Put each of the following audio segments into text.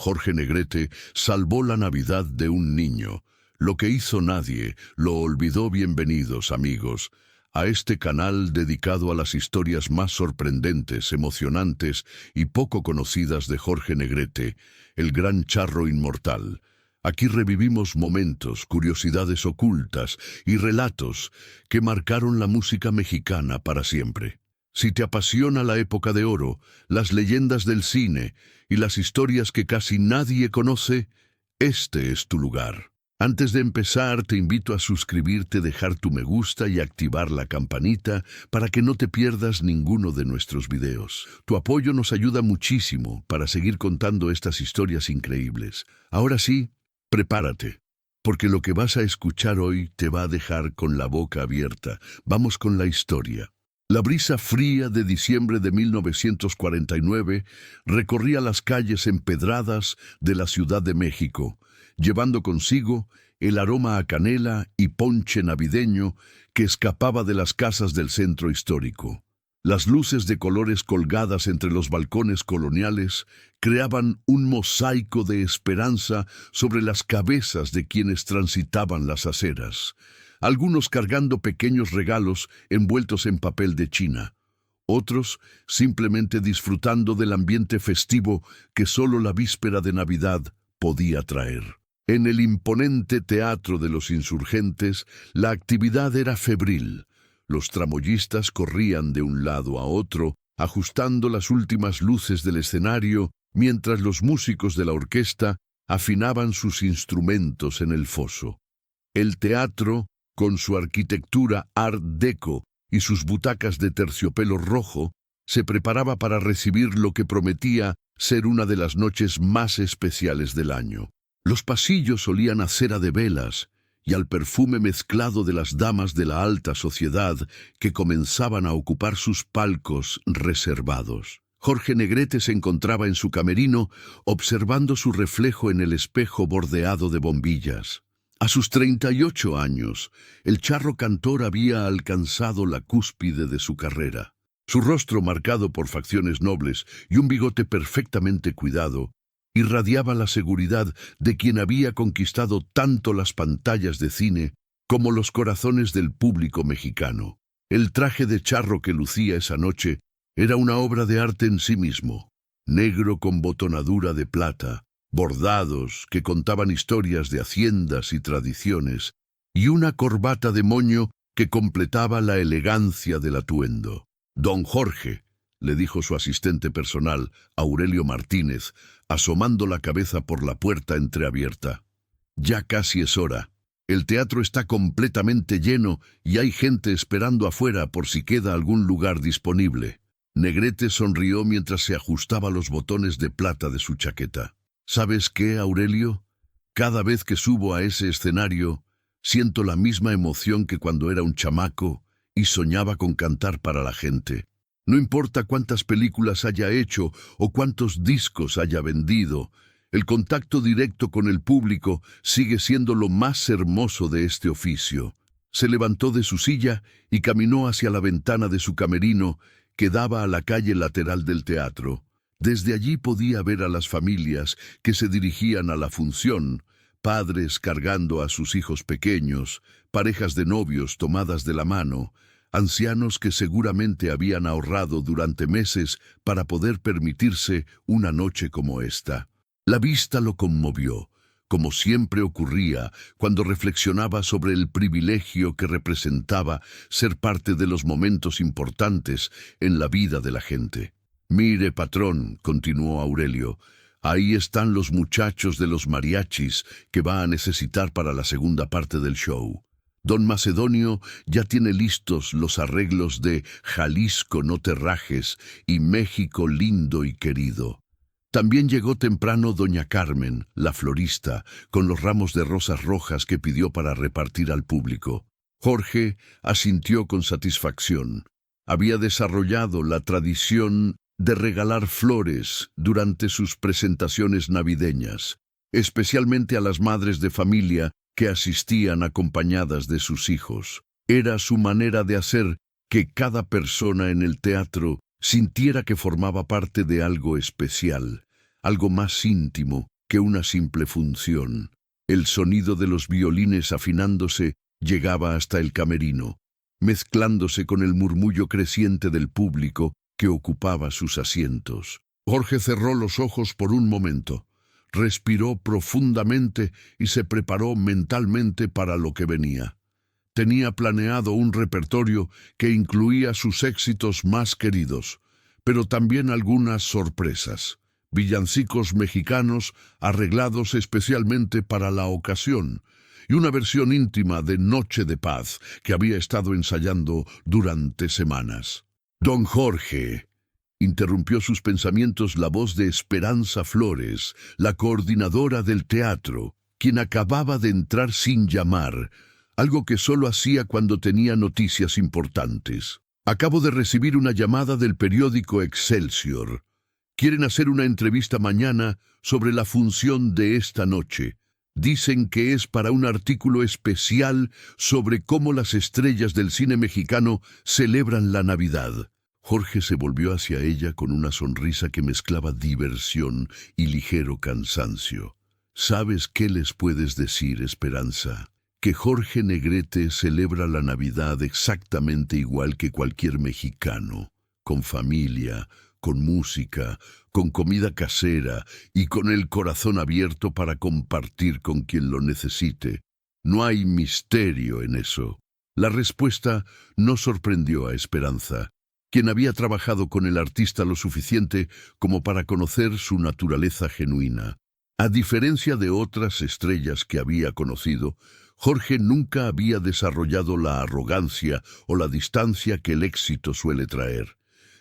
Jorge Negrete salvó la Navidad de un niño. Lo que hizo nadie, lo olvidó. Bienvenidos, amigos, a este canal dedicado a las historias más sorprendentes, emocionantes y poco conocidas de Jorge Negrete, el gran charro inmortal. Aquí revivimos momentos, curiosidades ocultas y relatos que marcaron la música mexicana para siempre. Si te apasiona la época de oro, las leyendas del cine y las historias que casi nadie conoce, este es tu lugar. Antes de empezar, te invito a suscribirte, dejar tu me gusta y activar la campanita para que no te pierdas ninguno de nuestros videos. Tu apoyo nos ayuda muchísimo para seguir contando estas historias increíbles. Ahora sí, prepárate, porque lo que vas a escuchar hoy te va a dejar con la boca abierta. Vamos con la historia. La brisa fría de diciembre de 1949 recorría las calles empedradas de la Ciudad de México, llevando consigo el aroma a canela y ponche navideño que escapaba de las casas del centro histórico. Las luces de colores colgadas entre los balcones coloniales creaban un mosaico de esperanza sobre las cabezas de quienes transitaban las aceras, algunos cargando pequeños regalos envueltos en papel de China, otros simplemente disfrutando del ambiente festivo que solo la víspera de Navidad podía traer. En el imponente Teatro de los Insurgentes, la actividad era febril. Los tramoyistas corrían de un lado a otro, ajustando las últimas luces del escenario, mientras los músicos de la orquesta afinaban sus instrumentos en el foso. El teatro, con su arquitectura Art Deco y sus butacas de terciopelo rojo, se preparaba para recibir lo que prometía ser una de las noches más especiales del año. Los pasillos olían a cera de velas y al perfume mezclado de las damas de la alta sociedad que comenzaban a ocupar sus palcos reservados. Jorge Negrete se encontraba en su camerino observando su reflejo en el espejo bordeado de bombillas. A sus 38 años, el charro cantor había alcanzado la cúspide de su carrera. Su rostro, marcado por facciones nobles y un bigote perfectamente cuidado, irradiaba la seguridad de quien había conquistado tanto las pantallas de cine como los corazones del público mexicano. El traje de charro que lucía esa noche era una obra de arte en sí mismo, negro con botonadura de plata, bordados que contaban historias de haciendas y tradiciones, y una corbata de moño que completaba la elegancia del atuendo. «Don Jorge», le dijo su asistente personal, Aurelio Martínez, asomando la cabeza por la puerta entreabierta. «Ya casi es hora. El teatro está completamente lleno y hay gente esperando afuera por si queda algún lugar disponible». Negrete sonrió mientras se ajustaba los botones de plata de su chaqueta. «¿Sabes qué, Aurelio? Cada vez que subo a ese escenario, siento la misma emoción que cuando era un chamaco y soñaba con cantar para la gente. No importa cuántas películas haya hecho o cuántos discos haya vendido, el contacto directo con el público sigue siendo lo más hermoso de este oficio». Se levantó de su silla y caminó hacia la ventana de su camerino que daba a la calle lateral del teatro. Desde allí podía ver a las familias que se dirigían a la función, padres cargando a sus hijos pequeños, parejas de novios tomadas de la mano, ancianos que seguramente habían ahorrado durante meses para poder permitirse una noche como esta. La vista lo conmovió, como siempre ocurría cuando reflexionaba sobre el privilegio que representaba ser parte de los momentos importantes en la vida de la gente. «Mire, patrón», continuó Aurelio, «ahí están los muchachos de los mariachis que va a necesitar para la segunda parte del show. Don Macedonio ya tiene listos los arreglos de Jalisco no te rajes y México lindo y querido». También llegó temprano doña Carmen, la florista, con los ramos de rosas rojas que pidió para repartir al público. Jorge asintió con satisfacción. Había desarrollado la tradición de regalar flores durante sus presentaciones navideñas, especialmente a las madres de familia que asistían acompañadas de sus hijos. Era su manera de hacer que cada persona en el teatro sintiera que formaba parte de algo especial, algo más íntimo que una simple función. El sonido de los violines afinándose llegaba hasta el camerino, mezclándose con el murmullo creciente del público que ocupaba sus asientos. Jorge cerró los ojos por un momento, respiró profundamente y se preparó mentalmente para lo que venía. Tenía planeado un repertorio que incluía sus éxitos más queridos, pero también algunas sorpresas. Villancicos mexicanos arreglados especialmente para la ocasión, y una versión íntima de Noche de Paz que había estado ensayando durante semanas. Don Jorge, interrumpió sus pensamientos la voz de Esperanza Flores, la coordinadora del teatro, quien acababa de entrar sin llamar, algo que solo hacía cuando tenía noticias importantes. Acabo de recibir una llamada del periódico Excelsior. Quieren hacer una entrevista mañana sobre la función de esta noche. Dicen que es para un artículo especial sobre cómo las estrellas del cine mexicano celebran la Navidad. Jorge se volvió hacia ella con una sonrisa que mezclaba diversión y ligero cansancio. ¿Sabes qué les puedes decir, Esperanza? Que Jorge Negrete celebra la Navidad exactamente igual que cualquier mexicano, con familia, con música, con comida casera y con el corazón abierto para compartir con quien lo necesite. No hay misterio en eso. La respuesta no sorprendió a Esperanza, quien había trabajado con el artista lo suficiente como para conocer su naturaleza genuina. A diferencia de otras estrellas que había conocido, Jorge nunca había desarrollado la arrogancia o la distancia que el éxito suele traer.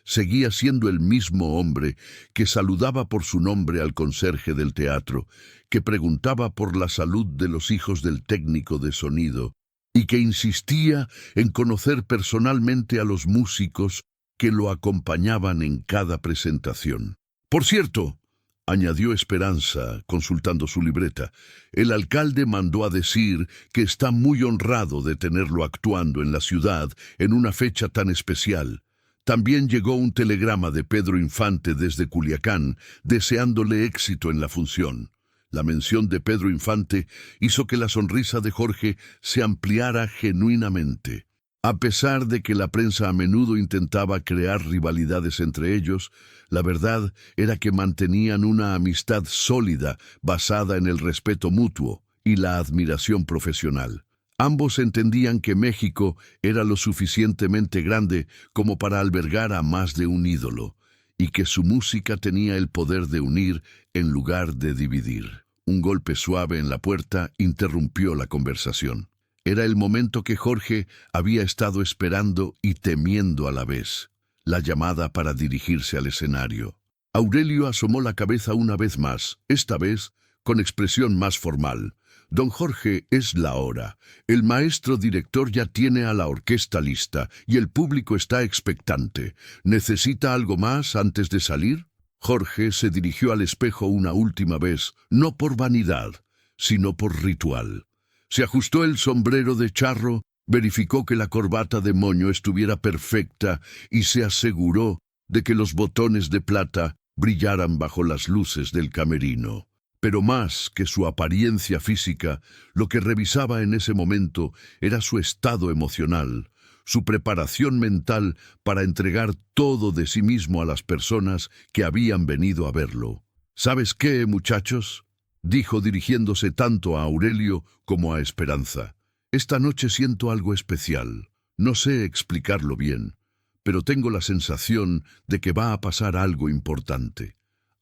Seguía siendo el mismo hombre que saludaba por su nombre al conserje del teatro, que preguntaba por la salud de los hijos del técnico de sonido y que insistía en conocer personalmente a los músicos que lo acompañaban en cada presentación. Por cierto, añadió Esperanza, consultando su libreta, el alcalde mandó a decir que está muy honrado de tenerlo actuando en la ciudad en una fecha tan especial. También llegó un telegrama de Pedro Infante desde Culiacán, deseándole éxito en la función. La mención de Pedro Infante hizo que la sonrisa de Jorge se ampliara genuinamente. A pesar de que la prensa a menudo intentaba crear rivalidades entre ellos, la verdad era que mantenían una amistad sólida basada en el respeto mutuo y la admiración profesional. Ambos entendían que México era lo suficientemente grande como para albergar a más de un ídolo, y que su música tenía el poder de unir en lugar de dividir. Un golpe suave en la puerta interrumpió la conversación. Era el momento que Jorge había estado esperando y temiendo a la vez, la llamada para dirigirse al escenario. Aurelio asomó la cabeza una vez más, esta vez con expresión más formal. Don Jorge, es la hora. El maestro director ya tiene a la orquesta lista y el público está expectante. ¿Necesita algo más antes de salir? Jorge se dirigió al espejo una última vez, no por vanidad, sino por ritual. Se ajustó el sombrero de charro, verificó que la corbata de moño estuviera perfecta y se aseguró de que los botones de plata brillaran bajo las luces del camerino. Pero más que su apariencia física, lo que revisaba en ese momento era su estado emocional, su preparación mental para entregar todo de sí mismo a las personas que habían venido a verlo. ¿Sabes qué, muchachos?, dijo dirigiéndose tanto a Aurelio como a Esperanza. Esta noche siento algo especial. No sé explicarlo bien, pero tengo la sensación de que va a pasar algo importante.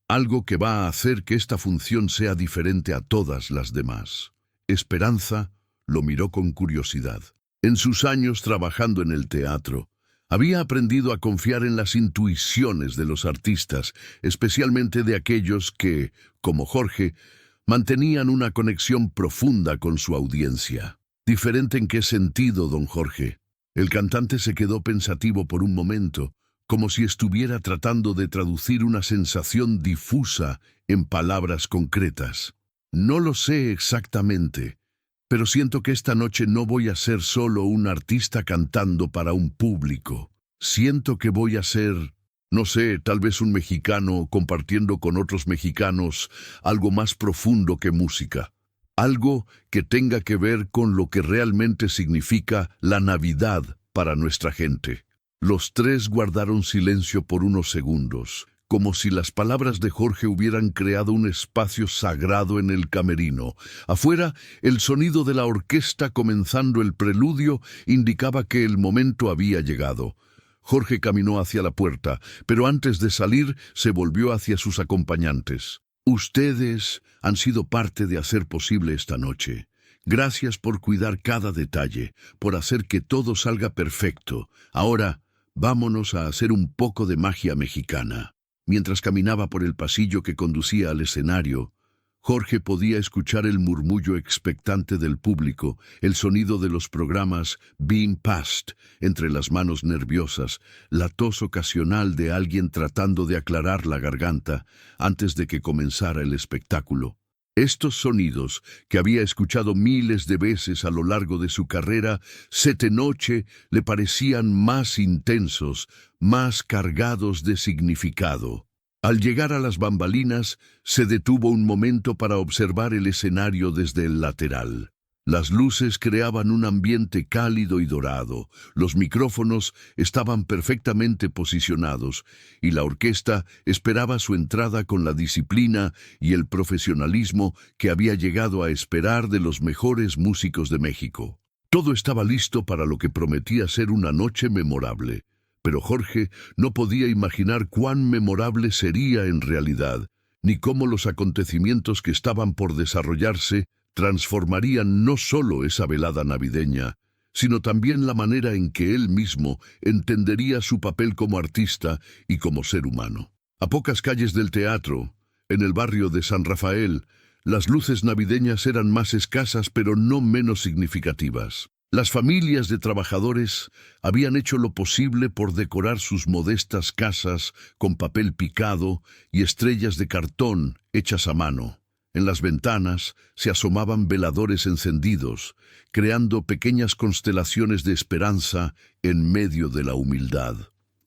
Algo que va a hacer que esta función sea diferente a todas las demás. Esperanza lo miró con curiosidad. En sus años trabajando en el teatro, había aprendido a confiar en las intuiciones de los artistas, especialmente de aquellos que, como Jorge, mantenían una conexión profunda con su audiencia. ¿Diferente en qué sentido, don Jorge? El cantante se quedó pensativo por un momento, como si estuviera tratando de traducir una sensación difusa en palabras concretas. No lo sé exactamente, pero siento que esta noche no voy a ser solo un artista cantando para un público. Siento que voy a ser No sé, tal vez un mexicano compartiendo con otros mexicanos algo más profundo que música. Algo que tenga que ver con lo que realmente significa la Navidad para nuestra gente. Los tres guardaron silencio por unos segundos, como si las palabras de Jorge hubieran creado un espacio sagrado en el camerino. Afuera, el sonido de la orquesta comenzando el preludio indicaba que el momento había llegado. Jorge caminó hacia la puerta, pero antes de salir se volvió hacia sus acompañantes. Ustedes han sido parte de hacer posible esta noche. Gracias por cuidar cada detalle, por hacer que todo salga perfecto. Ahora, vámonos a hacer un poco de magia mexicana. Mientras caminaba por el pasillo que conducía al escenario, Jorge podía escuchar el murmullo expectante del público, el sonido de los programas being passed entre las manos nerviosas, la tos ocasional de alguien tratando de aclarar la garganta antes de que comenzara el espectáculo. Estos sonidos, que había escuchado miles de veces a lo largo de su carrera, sete noche le parecían más intensos, más cargados de significado. Al llegar a las bambalinas, se detuvo un momento para observar el escenario desde el lateral. Las luces creaban un ambiente cálido y dorado, los micrófonos estaban perfectamente posicionados y la orquesta esperaba su entrada con la disciplina y el profesionalismo que había llegado a esperar de los mejores músicos de México. Todo estaba listo para lo que prometía ser una noche memorable. Pero Jorge no podía imaginar cuán memorable sería en realidad, ni cómo los acontecimientos que estaban por desarrollarse transformarían no solo esa velada navideña, sino también la manera en que él mismo entendería su papel como artista y como ser humano. A pocas calles del teatro, en el barrio de San Rafael, las luces navideñas eran más escasas pero no menos significativas. Las familias de trabajadores habían hecho lo posible por decorar sus modestas casas con papel picado y estrellas de cartón hechas a mano. En las ventanas se asomaban veladores encendidos, creando pequeñas constelaciones de esperanza en medio de la humildad.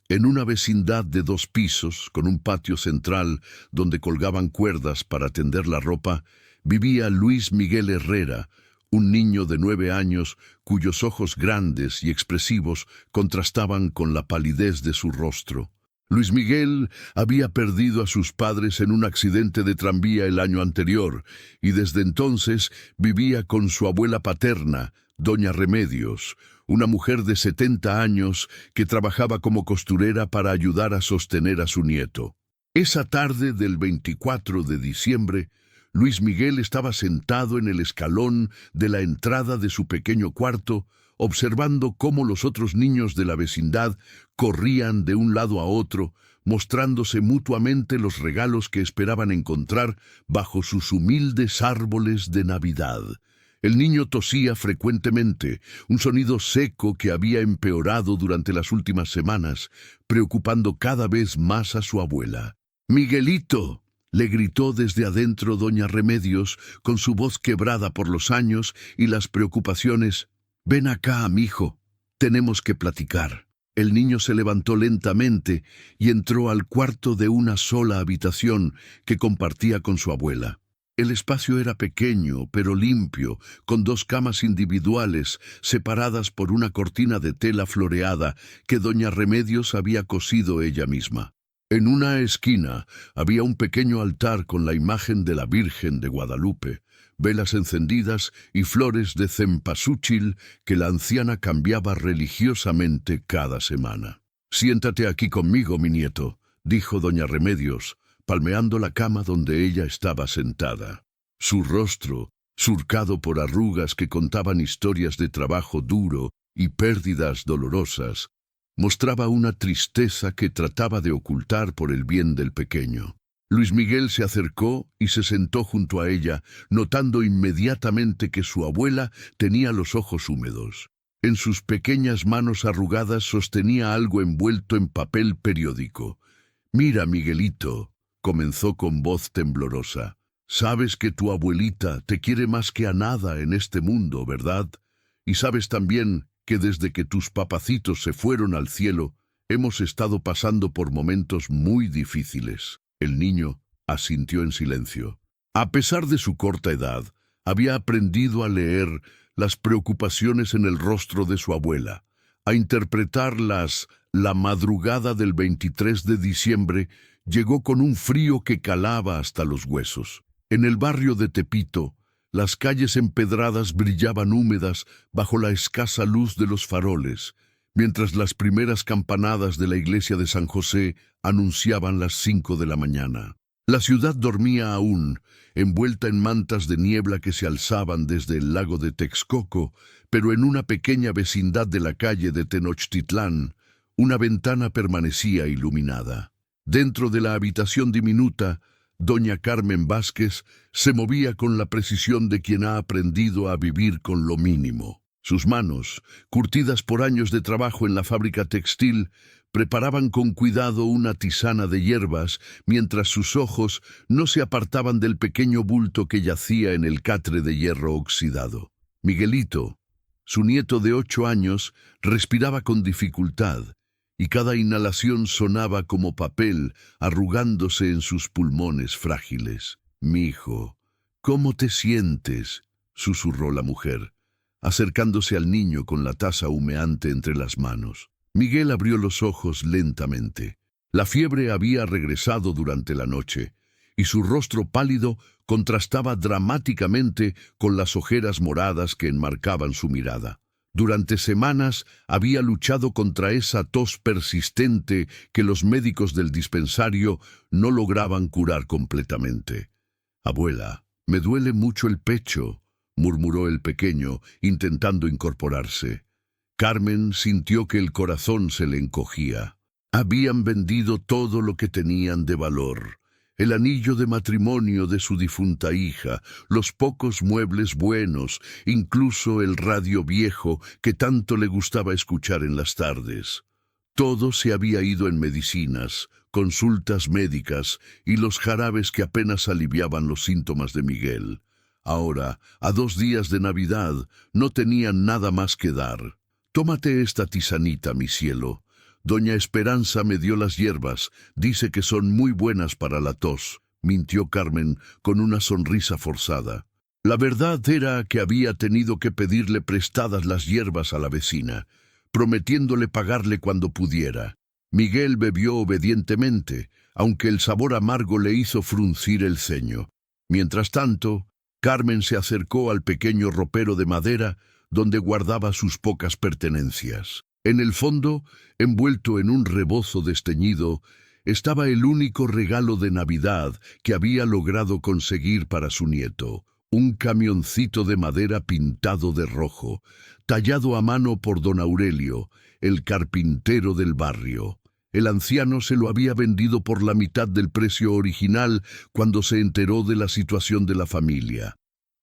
En una vecindad de 2 pisos, con un patio central donde colgaban cuerdas para tender la ropa, vivía Luis Miguel Herrera, un niño de 9 años cuyos ojos grandes y expresivos contrastaban con la palidez de su rostro. Luis Miguel había perdido a sus padres en un accidente de tranvía el año anterior y desde entonces vivía con su abuela paterna, doña Remedios, una mujer de 70 años que trabajaba como costurera para ayudar a sostener a su nieto. Esa tarde del 24 de diciembre, Luis Miguel estaba sentado en el escalón de la entrada de su pequeño cuarto, observando cómo los otros niños de la vecindad corrían de un lado a otro, mostrándose mutuamente los regalos que esperaban encontrar bajo sus humildes árboles de Navidad. El niño tosía frecuentemente, un sonido seco que había empeorado durante las últimas semanas, preocupando cada vez más a su abuela. «¡Miguelito!», le gritó desde adentro doña Remedios, con su voz quebrada por los años y las preocupaciones. «Ven acá, mijo, tenemos que platicar». El niño se levantó lentamente y entró al cuarto de una sola habitación que compartía con su abuela. El espacio era pequeño, pero limpio, con 2 camas individuales, separadas por una cortina de tela floreada que doña Remedios había cosido ella misma. En una esquina había un pequeño altar con la imagen de la Virgen de Guadalupe, velas encendidas y flores de cempasúchil que la anciana cambiaba religiosamente cada semana. «Siéntate aquí conmigo, mi nieto», dijo doña Remedios, palmeando la cama donde ella estaba sentada. Su rostro, surcado por arrugas que contaban historias de trabajo duro y pérdidas dolorosas, mostraba una tristeza que trataba de ocultar por el bien del pequeño. Luis Miguel se acercó y se sentó junto a ella, notando inmediatamente que su abuela tenía los ojos húmedos. En sus pequeñas manos arrugadas sostenía algo envuelto en papel periódico. «Mira, Miguelito», comenzó con voz temblorosa, «sabes que tu abuelita te quiere más que a nada en este mundo, ¿verdad? Y sabes también que desde que tus papacitos se fueron al cielo, Hemos estado pasando por momentos muy difíciles. El niño asintió en silencio. A pesar de su corta edad, había aprendido a leer las preocupaciones en el rostro de su abuela, a interpretarlas. La madrugada del 23 de diciembre llegó con un frío que calaba hasta los huesos. En el barrio de Tepito, las calles empedradas brillaban húmedas bajo la escasa luz de los faroles, mientras las primeras campanadas de la iglesia de San José anunciaban las 5 de la mañana. La ciudad dormía aún, envuelta en mantas de niebla que se alzaban desde el lago de Texcoco, pero en una pequeña vecindad de la calle de Tenochtitlán, una ventana permanecía iluminada. Dentro de la habitación diminuta, doña Carmen Vázquez se movía con la precisión de quien ha aprendido a vivir con lo mínimo. Sus manos, curtidas por años de trabajo en la fábrica textil, preparaban con cuidado una tisana de hierbas, mientras sus ojos no se apartaban del pequeño bulto que yacía en el catre de hierro oxidado. Miguelito, su nieto de 8 años, respiraba con dificultad, y cada inhalación sonaba como papel arrugándose en sus pulmones frágiles. «Mijo, ¿cómo te sientes?», susurró la mujer, acercándose al niño con la taza humeante entre las manos. Miguel abrió los ojos lentamente. La fiebre había regresado durante la noche, y su rostro pálido contrastaba dramáticamente con las ojeras moradas que enmarcaban su mirada. Durante semanas había luchado contra esa tos persistente que los médicos del dispensario no lograban curar completamente. «Abuela, me duele mucho el pecho», murmuró el pequeño, intentando incorporarse. Carmen sintió que el corazón se le encogía. Habían vendido todo lo que tenían de valor: el anillo de matrimonio de su difunta hija, los pocos muebles buenos, incluso el radio viejo que tanto le gustaba escuchar en las tardes. Todo se había ido en medicinas, consultas médicas y los jarabes que apenas aliviaban los síntomas de Miguel. Ahora, a 2 días de Navidad, no tenían nada más que dar. «Tómate esta tisanita, mi cielo. Doña Esperanza me dio las hierbas, dice que son muy buenas para la tos», mintió Carmen con una sonrisa forzada. La verdad era que había tenido que pedirle prestadas las hierbas a la vecina, prometiéndole pagarle cuando pudiera. Miguel bebió obedientemente, aunque el sabor amargo le hizo fruncir el ceño. Mientras tanto, Carmen se acercó al pequeño ropero de madera donde guardaba sus pocas pertenencias. En el fondo, envuelto en un rebozo desteñido, estaba el único regalo de Navidad que había logrado conseguir para su nieto: un camioncito de madera pintado de rojo, tallado a mano por don Aurelio, el carpintero del barrio. El anciano se lo había vendido por la mitad del precio original cuando se enteró de la situación de la familia.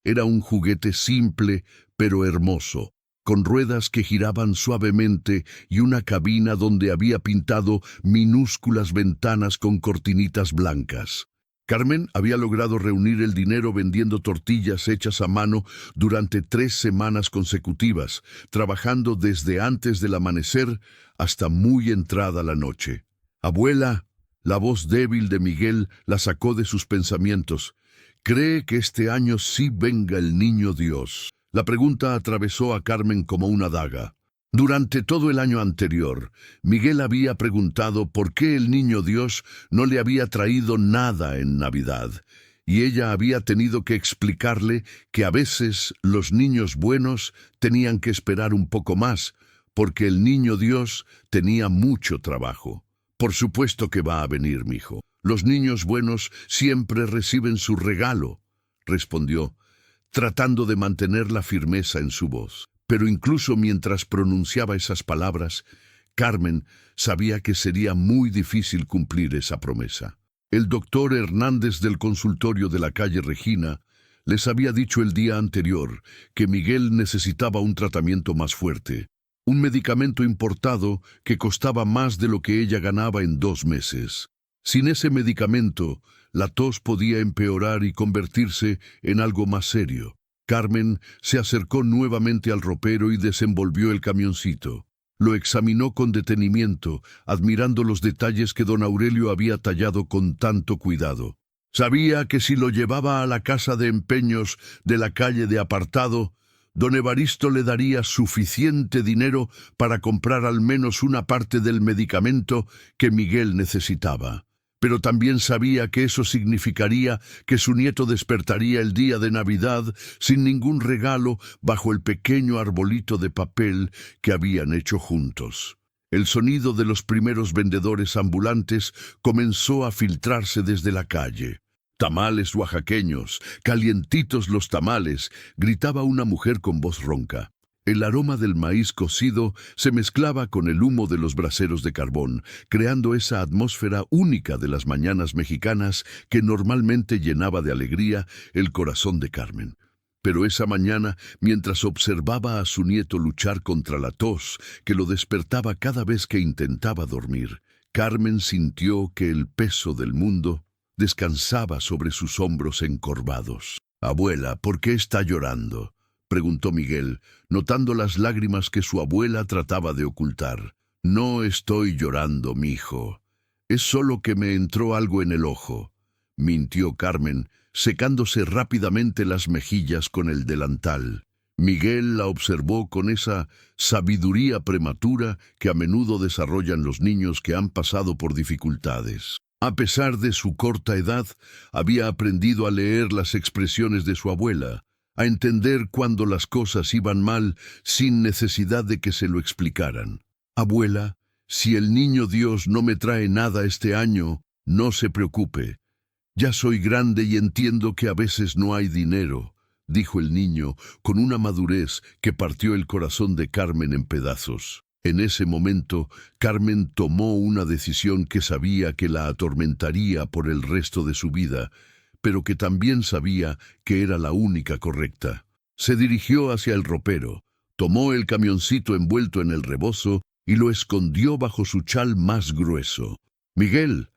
Era un juguete simple pero hermoso, con ruedas que giraban suavemente y una cabina donde había pintado minúsculas ventanas con cortinitas blancas. Carmen había logrado reunir el dinero vendiendo tortillas hechas a mano durante 3 semanas consecutivas, trabajando desde antes del amanecer hasta muy entrada la noche. «Abuela», la voz débil de Miguel la sacó de sus pensamientos, «¿cree que este año sí venga el niño Dios?». La pregunta atravesó a Carmen como una daga. Durante todo el año anterior, Miguel había preguntado por qué el niño Dios no le había traído nada en Navidad, y ella había tenido que explicarle que a veces los niños buenos tenían que esperar un poco más, porque el niño Dios tenía mucho trabajo. «Por supuesto que va a venir, mijo. Los niños buenos siempre reciben su regalo», respondió, tratando de mantener la firmeza en su voz. Pero incluso mientras pronunciaba esas palabras, Carmen sabía que sería muy difícil cumplir esa promesa. El doctor Hernández del consultorio de la calle Regina les había dicho el día anterior que Miguel necesitaba un tratamiento más fuerte, un medicamento importado que costaba más de lo que ella ganaba en 2 meses. Sin ese medicamento, la tos podía empeorar y convertirse en algo más serio. Carmen se acercó nuevamente al ropero y desenvolvió el camioncito. Lo examinó con detenimiento, admirando los detalles que don Aurelio había tallado con tanto cuidado. Sabía que si lo llevaba a la casa de empeños de la calle de Apartado, don Evaristo le daría suficiente dinero para comprar al menos una parte del medicamento que Miguel necesitaba. Pero también sabía que eso significaría que su nieto despertaría el día de Navidad sin ningún regalo bajo el pequeño arbolito de papel que habían hecho juntos. El sonido de los primeros vendedores ambulantes comenzó a filtrarse desde la calle. «Tamales oaxaqueños, calientitos los tamales», gritaba una mujer con voz ronca. El aroma del maíz cocido se mezclaba con el humo de los braseros de carbón, creando esa atmósfera única de las mañanas mexicanas que normalmente llenaba de alegría el corazón de Carmen. Pero esa mañana, mientras observaba a su nieto luchar contra la tos, que lo despertaba cada vez que intentaba dormir, Carmen sintió que el peso del mundo descansaba sobre sus hombros encorvados. «Abuela, ¿por qué está llorando?», preguntó Miguel, notando las lágrimas que su abuela trataba de ocultar. «No estoy llorando, mijo. Es solo que me entró algo en el ojo», mintió Carmen, secándose rápidamente las mejillas con el delantal. Miguel la observó con esa sabiduría prematura que a menudo desarrollan los niños que han pasado por dificultades. A pesar de su corta edad, había aprendido a leer las expresiones de su abuela, a entender cuando las cosas iban mal sin necesidad de que se lo explicaran. «Abuela, si el niño Dios no me trae nada este año, no se preocupe. Ya soy grande y entiendo que a veces no hay dinero», dijo el niño con una madurez que partió el corazón de Carmen en pedazos. En ese momento, Carmen tomó una decisión que sabía que la atormentaría por el resto de su vida, pero que también sabía que era la única correcta. Se dirigió hacia el ropero, tomó el camioncito envuelto en el rebozo y lo escondió bajo su chal más grueso. «Miguel,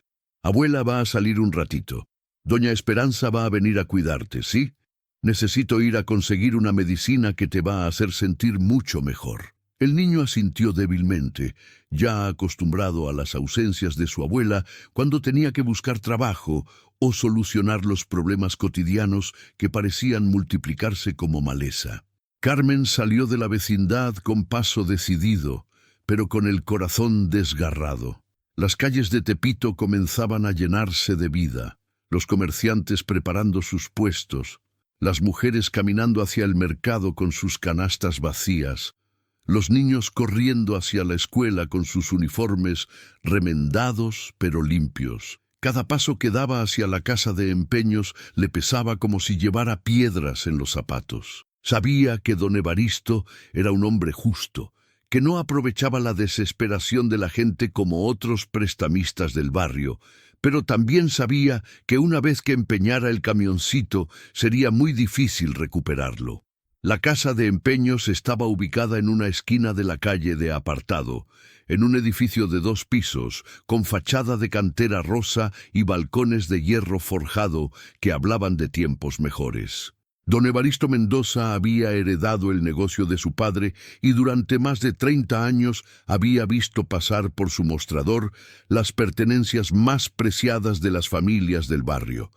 abuela va a salir un ratito. Doña Esperanza va a venir a cuidarte, ¿sí? Necesito ir a conseguir una medicina que te va a hacer sentir mucho mejor». El niño asintió débilmente, ya acostumbrado a las ausencias de su abuela cuando tenía que buscar trabajo o solucionar los problemas cotidianos que parecían multiplicarse como maleza. Carmen salió de la vecindad con paso decidido, pero con el corazón desgarrado. Las calles de Tepito comenzaban a llenarse de vida, los comerciantes preparando sus puestos, las mujeres caminando hacia el mercado con sus canastas vacías, los niños corriendo hacia la escuela con sus uniformes remendados pero limpios. Cada paso que daba hacia la casa de empeños le pesaba como si llevara piedras en los zapatos. Sabía que don Evaristo era un hombre justo, que no aprovechaba la desesperación de la gente como otros prestamistas del barrio, pero también sabía que una vez que empeñara el camioncito sería muy difícil recuperarlo. La casa de empeños estaba ubicada en una esquina de la calle de Apartado, en un edificio de 2 pisos, con fachada de cantera rosa y balcones de hierro forjado que hablaban de tiempos mejores. Don Evaristo Mendoza había heredado el negocio de su padre y durante más de 30 años había visto pasar por su mostrador las pertenencias más preciadas de las familias del barrio: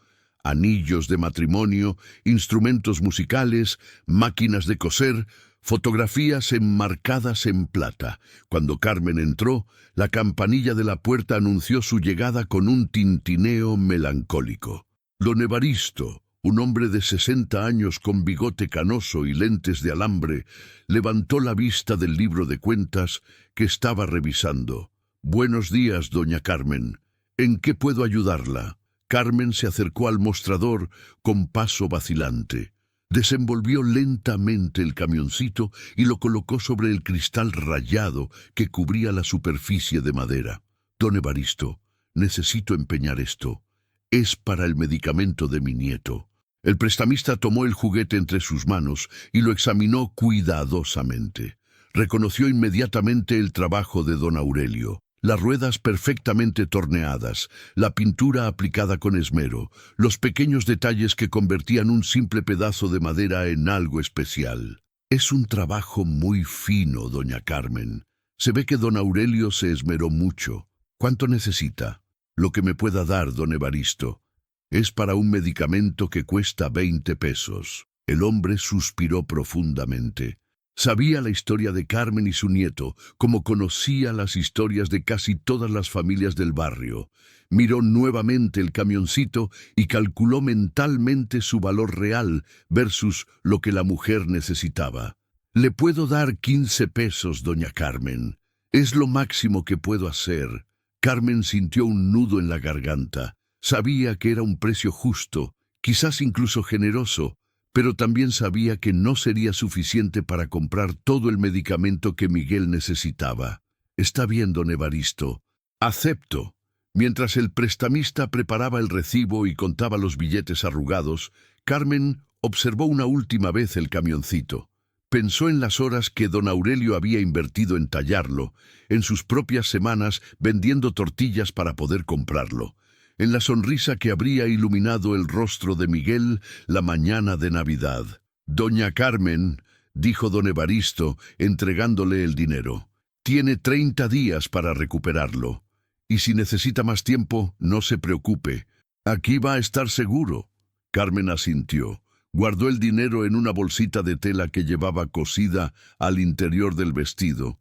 anillos de matrimonio, instrumentos musicales, máquinas de coser, fotografías enmarcadas en plata. Cuando Carmen entró, la campanilla de la puerta anunció su llegada con un tintineo melancólico. Don Evaristo, un hombre de 60 años con bigote canoso y lentes de alambre, levantó la vista del libro de cuentas que estaba revisando. «Buenos días, doña Carmen. ¿En qué puedo ayudarla?». Carmen se acercó al mostrador con paso vacilante. Desenvolvió lentamente el camioncito y lo colocó sobre el cristal rayado que cubría la superficie de madera. «Don Evaristo, necesito empeñar esto. Es para el medicamento de mi nieto». El prestamista tomó el juguete entre sus manos y lo examinó cuidadosamente. Reconoció inmediatamente el trabajo de don Aurelio. Las ruedas perfectamente torneadas, la pintura aplicada con esmero, los pequeños detalles que convertían un simple pedazo de madera en algo especial. «Es un trabajo muy fino, doña Carmen. Se ve que don Aurelio se esmeró mucho. ¿Cuánto necesita? Lo que me pueda dar, don Evaristo. Es para un medicamento que cuesta 20 pesos. El hombre suspiró profundamente. Sabía la historia de Carmen y su nieto, como conocía las historias de casi todas las familias del barrio. Miró nuevamente el camioncito y calculó mentalmente su valor real versus lo que la mujer necesitaba. «Le puedo dar 15 pesos, doña Carmen. Es lo máximo que puedo hacer». Carmen sintió un nudo en la garganta. Sabía que era un precio justo, quizás incluso generoso, pero también sabía que no sería suficiente para comprar todo el medicamento que Miguel necesitaba. «Está bien, don Evaristo. Acepto». Mientras el prestamista preparaba el recibo y contaba los billetes arrugados, Carmen observó una última vez el camioncito. Pensó en las horas que don Aurelio había invertido en tallarlo, en sus propias semanas vendiendo tortillas para poder comprarlo, en la sonrisa que habría iluminado el rostro de Miguel la mañana de Navidad. «Doña Carmen», dijo don Evaristo, entregándole el dinero, «tiene 30 días para recuperarlo. Y si necesita más tiempo, no se preocupe. Aquí va a estar seguro». Carmen asintió. Guardó el dinero en una bolsita de tela que llevaba cosida al interior del vestido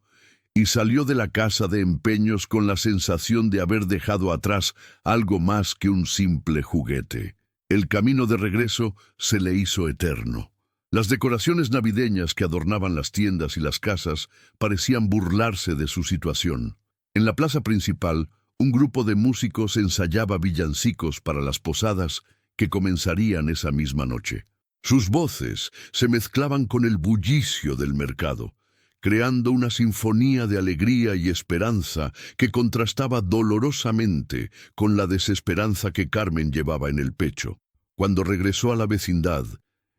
y salió de la casa de empeños con la sensación de haber dejado atrás algo más que un simple juguete. El camino de regreso se le hizo eterno. Las decoraciones navideñas que adornaban las tiendas y las casas parecían burlarse de su situación. En la plaza principal, un grupo de músicos ensayaba villancicos para las posadas que comenzarían esa misma noche. Sus voces se mezclaban con el bullicio del mercado, creando una sinfonía de alegría y esperanza que contrastaba dolorosamente con la desesperanza que Carmen llevaba en el pecho. Cuando regresó a la vecindad,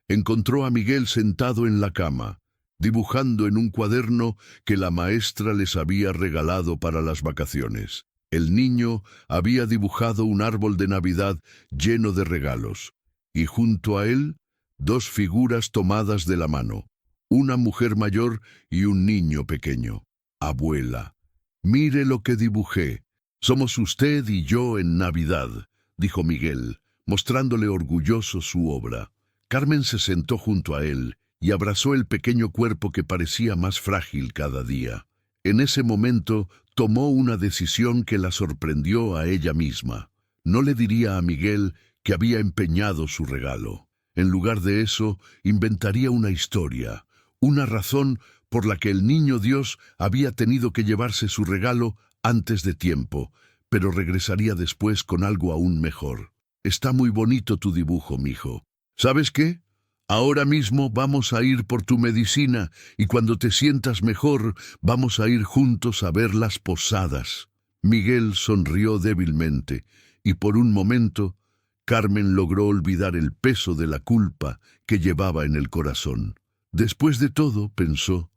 encontró a Miguel sentado en la cama, dibujando en un cuaderno que la maestra les había regalado para las vacaciones. El niño había dibujado un árbol de Navidad lleno de regalos, y junto a él, 2 figuras tomadas de la mano, una mujer mayor y un niño pequeño. «Abuela, mire lo que dibujé. Somos usted y yo en Navidad», dijo Miguel, mostrándole orgulloso su obra. Carmen se sentó junto a él y abrazó el pequeño cuerpo que parecía más frágil cada día. En ese momento tomó una decisión que la sorprendió a ella misma. No le diría a Miguel que había empeñado su regalo. En lugar de eso, inventaría una historia, una razón por la que el niño Dios había tenido que llevarse su regalo antes de tiempo, pero regresaría después con algo aún mejor. «Está muy bonito tu dibujo, mijo. ¿Sabes qué? Ahora mismo vamos a ir por tu medicina y cuando te sientas mejor vamos a ir juntos a ver las posadas». Miguel sonrió débilmente y por un momento Carmen logró olvidar el peso de la culpa que llevaba en el corazón. Después de todo, pensó,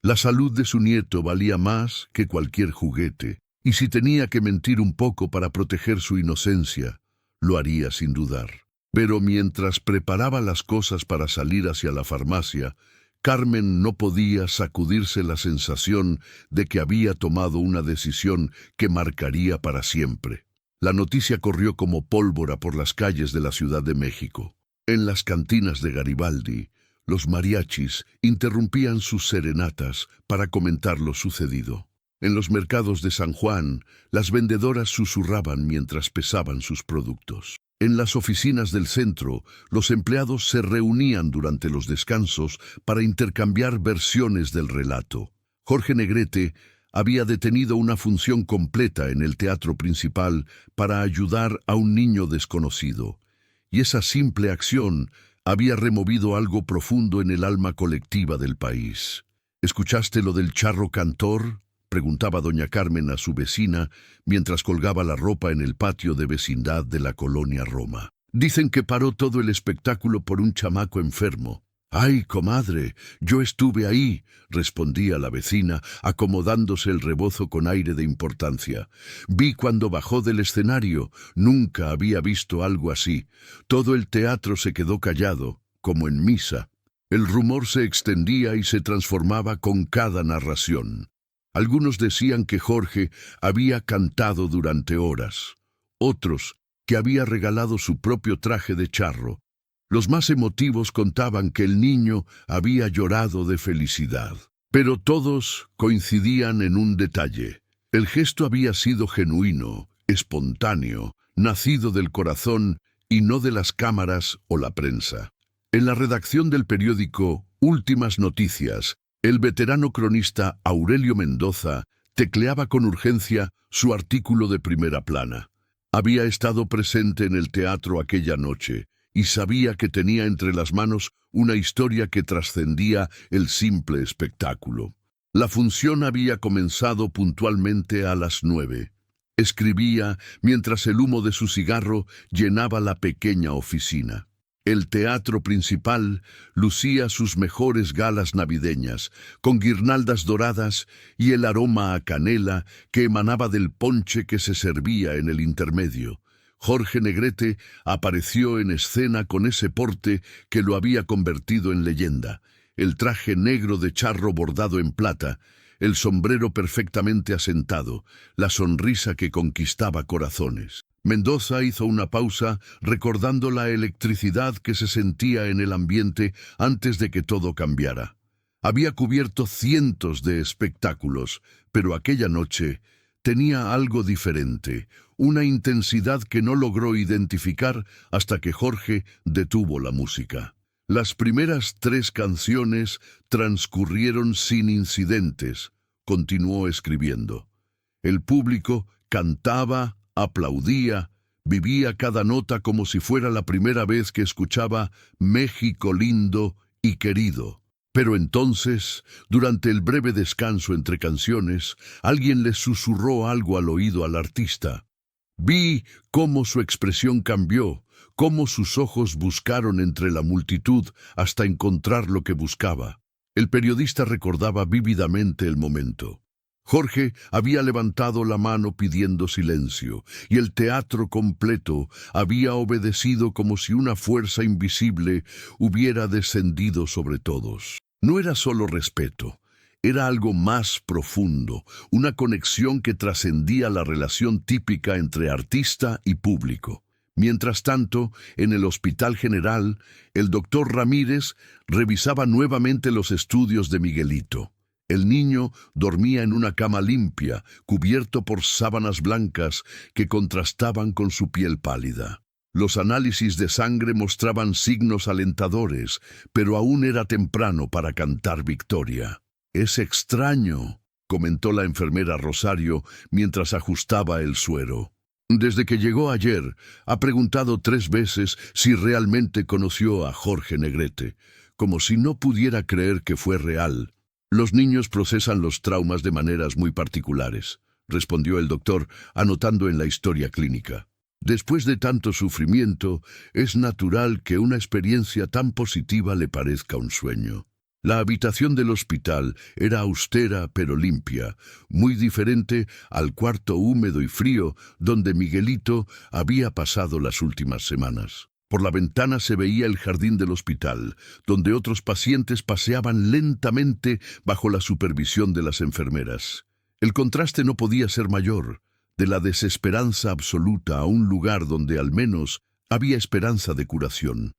la salud de su nieto valía más que cualquier juguete, y si tenía que mentir un poco para proteger su inocencia, lo haría sin dudar. Pero mientras preparaba las cosas para salir hacia la farmacia, Carmen no podía sacudirse la sensación de que había tomado una decisión que marcaría para siempre. La noticia corrió como pólvora por las calles de la Ciudad de México. En las cantinas de Garibaldi, los mariachis interrumpían sus serenatas para comentar lo sucedido. En los mercados de San Juan, las vendedoras susurraban mientras pesaban sus productos. En las oficinas del centro, los empleados se reunían durante los descansos para intercambiar versiones del relato. Jorge Negrete había detenido una función completa en el teatro principal para ayudar a un niño desconocido, y esa simple acción había removido algo profundo en el alma colectiva del país. «¿Escuchaste lo del charro cantor?», preguntaba doña Carmen a su vecina mientras colgaba la ropa en el patio de vecindad de la colonia Roma. «Dicen que paró todo el espectáculo por un chamaco enfermo». «Ay, comadre, yo estuve ahí», respondía la vecina, acomodándose el rebozo con aire de importancia. «Vi cuando bajó del escenario. Nunca había visto algo así. Todo el teatro se quedó callado, como en misa. El rumor se extendía y se transformaba con cada narración. Algunos decían que Jorge había cantado durante horas, otros que había regalado su propio traje de charro. Los más emotivos contaban que el niño había llorado de felicidad. Pero todos coincidían en un detalle. El gesto había sido genuino, espontáneo, nacido del corazón y no de las cámaras o la prensa. En la redacción del periódico Últimas Noticias, el veterano cronista Aurelio Mendoza tecleaba con urgencia su artículo de primera plana. Había estado presente en el teatro aquella noche y sabía que tenía entre las manos una historia que trascendía el simple espectáculo. La función había comenzado puntualmente a las 9. Escribía mientras el humo de su cigarro llenaba la pequeña oficina. El teatro principal lucía sus mejores galas navideñas, con guirnaldas doradas y el aroma a canela que emanaba del ponche que se servía en el intermedio. Jorge Negrete apareció en escena con ese porte que lo había convertido en leyenda: el traje negro de charro bordado en plata, el sombrero perfectamente asentado, la sonrisa que conquistaba corazones. Mendoza hizo una pausa, recordando la electricidad que se sentía en el ambiente antes de que todo cambiara. Había cubierto cientos de espectáculos, pero aquella noche tenía algo diferente, una intensidad que no logró identificar hasta que Jorge detuvo la música. Las primeras 3 canciones transcurrieron sin incidentes, continuó escribiendo. El público cantaba, aplaudía, vivía cada nota como si fuera la primera vez que escuchaba México lindo y querido. Pero entonces, durante el breve descanso entre canciones, alguien le susurró algo al oído al artista. Vi cómo su expresión cambió, cómo sus ojos buscaron entre la multitud hasta encontrar lo que buscaba. El periodista recordaba vívidamente el momento. Jorge había levantado la mano pidiendo silencio, y el teatro completo había obedecido como si una fuerza invisible hubiera descendido sobre todos. No era solo respeto, era algo más profundo, una conexión que trascendía la relación típica entre artista y público. Mientras tanto, en el Hospital General, el doctor Ramírez revisaba nuevamente los estudios de Miguelito. El niño dormía en una cama limpia, cubierto por sábanas blancas que contrastaban con su piel pálida. Los análisis de sangre mostraban signos alentadores, pero aún era temprano para cantar victoria. «Es extraño», comentó la enfermera Rosario mientras ajustaba el suero. «Desde que llegó ayer, ha preguntado 3 veces si realmente conoció a Jorge Negrete, como si no pudiera creer que fue real». «Los niños procesan los traumas de maneras muy particulares», respondió el doctor, anotando en la historia clínica. «Después de tanto sufrimiento, es natural que una experiencia tan positiva le parezca un sueño». La habitación del hospital era austera pero limpia, muy diferente al cuarto húmedo y frío donde Miguelito había pasado las últimas semanas. Por la ventana se veía el jardín del hospital, donde otros pacientes paseaban lentamente bajo la supervisión de las enfermeras. El contraste no podía ser mayor, de la desesperanza absoluta a un lugar donde al menos había esperanza de curación.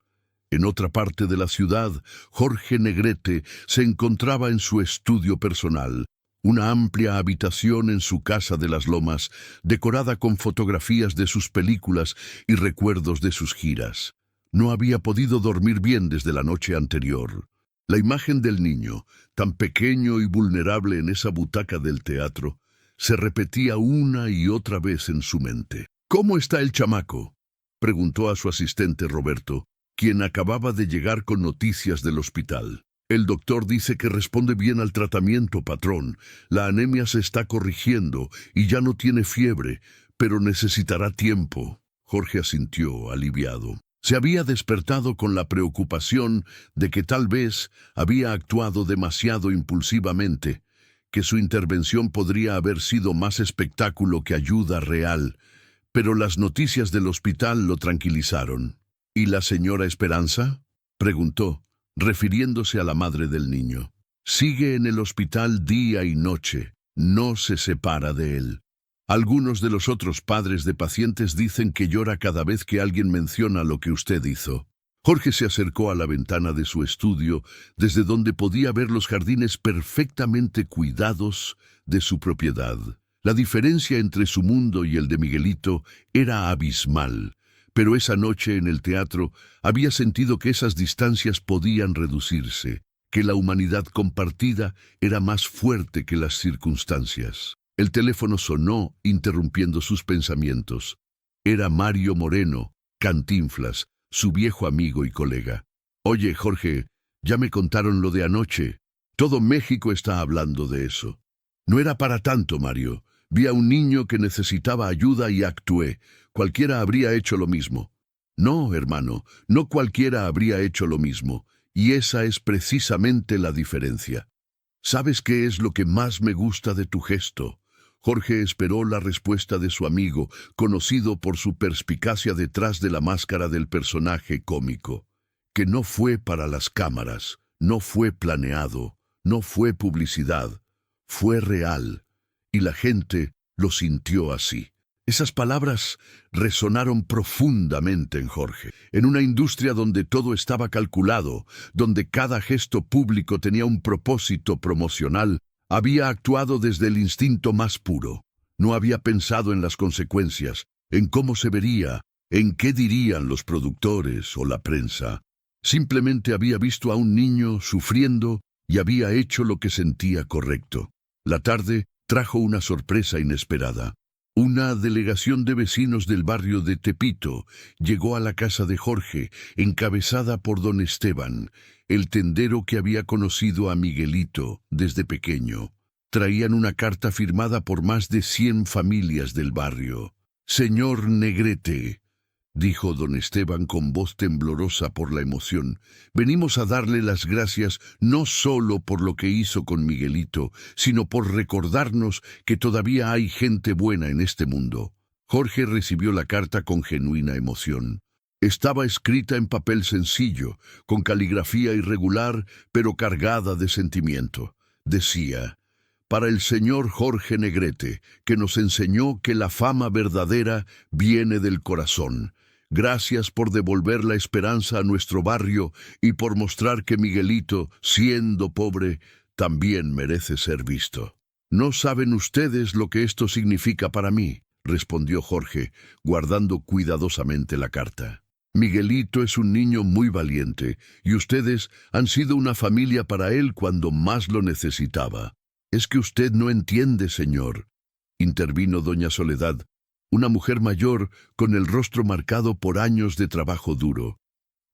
En otra parte de la ciudad, Jorge Negrete se encontraba en su estudio personal, una amplia habitación en su casa de las Lomas, decorada con fotografías de sus películas y recuerdos de sus giras. No había podido dormir bien desde la noche anterior. La imagen del niño, tan pequeño y vulnerable en esa butaca del teatro, se repetía una y otra vez en su mente. «¿Cómo está el chamaco?», preguntó a su asistente Roberto, quien acababa de llegar con noticias del hospital. «El doctor dice que responde bien al tratamiento, patrón. La anemia se está corrigiendo y ya no tiene fiebre, pero necesitará tiempo». Jorge asintió, aliviado. Se había despertado con la preocupación de que tal vez había actuado demasiado impulsivamente, que su intervención podría haber sido más espectáculo que ayuda real, pero las noticias del hospital lo tranquilizaron. «¿Y la señora Esperanza?», preguntó, refiriéndose a la madre del niño. «Sigue en el hospital día y noche. no se separa de él. Algunos de los otros padres de pacientes dicen que llora cada vez que alguien menciona lo que usted hizo. Jorge se acercó a la ventana de su estudio, desde donde podía ver los jardines perfectamente cuidados de su propiedad. La diferencia entre su mundo y el de Miguelito era abismal, pero esa noche en el teatro había sentido que esas distancias podían reducirse, que la humanidad compartida era más fuerte que las circunstancias. El teléfono sonó, interrumpiendo sus pensamientos. Era Mario Moreno, Cantinflas, su viejo amigo y colega. «Oye, Jorge, ya me contaron lo de anoche. Todo México está hablando de eso». «No era para tanto, Mario. Vi a un niño que necesitaba ayuda y actué. Cualquiera habría hecho lo mismo». «No, hermano, no cualquiera habría hecho lo mismo. Y esa es precisamente la diferencia. ¿Sabes qué es lo que más me gusta de tu gesto?». Jorge esperó la respuesta de su amigo, conocido por su perspicacia detrás de la máscara del personaje cómico. Que no fue para las cámaras, no fue planeado, no fue publicidad, fue real. Y la gente lo sintió así. Esas palabras resonaron profundamente en Jorge. En una industria donde todo estaba calculado, donde cada gesto público tenía un propósito promocional, había actuado desde el instinto más puro. No había pensado en las consecuencias, en cómo se vería, en qué dirían los productores o la prensa. Simplemente había visto a un niño sufriendo y había hecho lo que sentía correcto. La tarde trajo una sorpresa inesperada. Una delegación de vecinos del barrio de Tepito llegó a la casa de Jorge, encabezada por don Esteban, el tendero que había conocido a Miguelito desde pequeño. Traían una carta firmada por más de 100 familias del barrio. «Señor Negrete», dijo don Esteban con voz temblorosa por la emoción, «venimos a darle las gracias no solo por lo que hizo con Miguelito, sino por recordarnos que todavía hay gente buena en este mundo». Jorge recibió la carta con genuina emoción. Estaba escrita en papel sencillo, con caligrafía irregular, pero cargada de sentimiento. Decía: «Para el señor Jorge Negrete, que nos enseñó que la fama verdadera viene del corazón. Gracias por devolver la esperanza a nuestro barrio y por mostrar que Miguelito, siendo pobre, también merece ser visto». «No saben ustedes lo que esto significa para mí», respondió Jorge, guardando cuidadosamente la carta. «Miguelito es un niño muy valiente, y ustedes han sido una familia para él cuando más lo necesitaba». «Es que usted no entiende, señor», intervino doña Soledad, una mujer mayor con el rostro marcado por años de trabajo duro.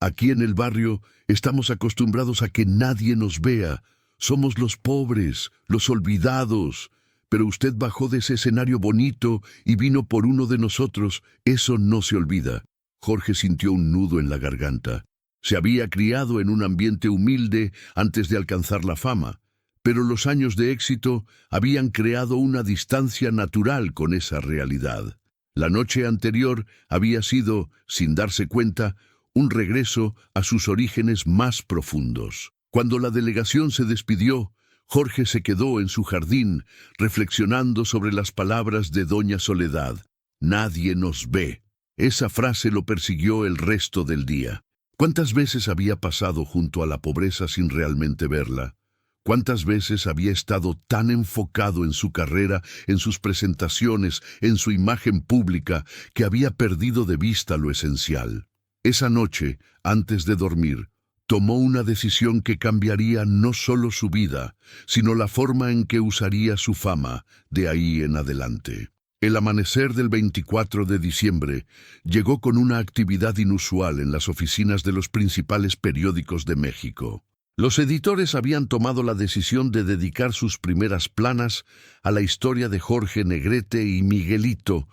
«Aquí en el barrio estamos acostumbrados a que nadie nos vea. Somos los pobres, los olvidados. Pero usted bajó de ese escenario bonito y vino por uno de nosotros. Eso no se olvida». Jorge sintió un nudo en la garganta. Se había criado en un ambiente humilde antes de alcanzar la fama, pero los años de éxito habían creado una distancia natural con esa realidad. La noche anterior había sido, sin darse cuenta, un regreso a sus orígenes más profundos. Cuando la delegación se despidió, Jorge se quedó en su jardín, reflexionando sobre las palabras de doña Soledad. «Nadie nos ve». Esa frase lo persiguió el resto del día. ¿Cuántas veces había pasado junto a la pobreza sin realmente verla? ¿Cuántas veces había estado tan enfocado en su carrera, en sus presentaciones, en su imagen pública, que había perdido de vista lo esencial? Esa noche, antes de dormir, tomó una decisión que cambiaría no solo su vida, sino la forma en que usaría su fama de ahí en adelante. El amanecer del 24 de diciembre llegó con una actividad inusual en las oficinas de los principales periódicos de México. Los editores habían tomado la decisión de dedicar sus primeras planas a la historia de Jorge Negrete y Miguelito,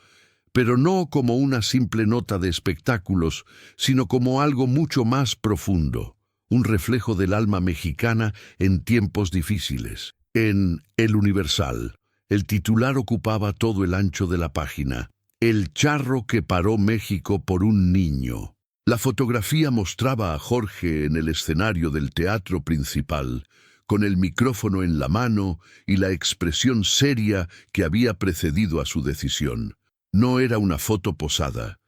pero no como una simple nota de espectáculos, sino como algo mucho más profundo, un reflejo del alma mexicana en tiempos difíciles. En El Universal, el titular ocupaba todo el ancho de la página: «El charro que paró México por un niño». La fotografía mostraba a Jorge en el escenario del teatro principal, con el micrófono en la mano y la expresión seria que había precedido a su decisión. No era una foto posada.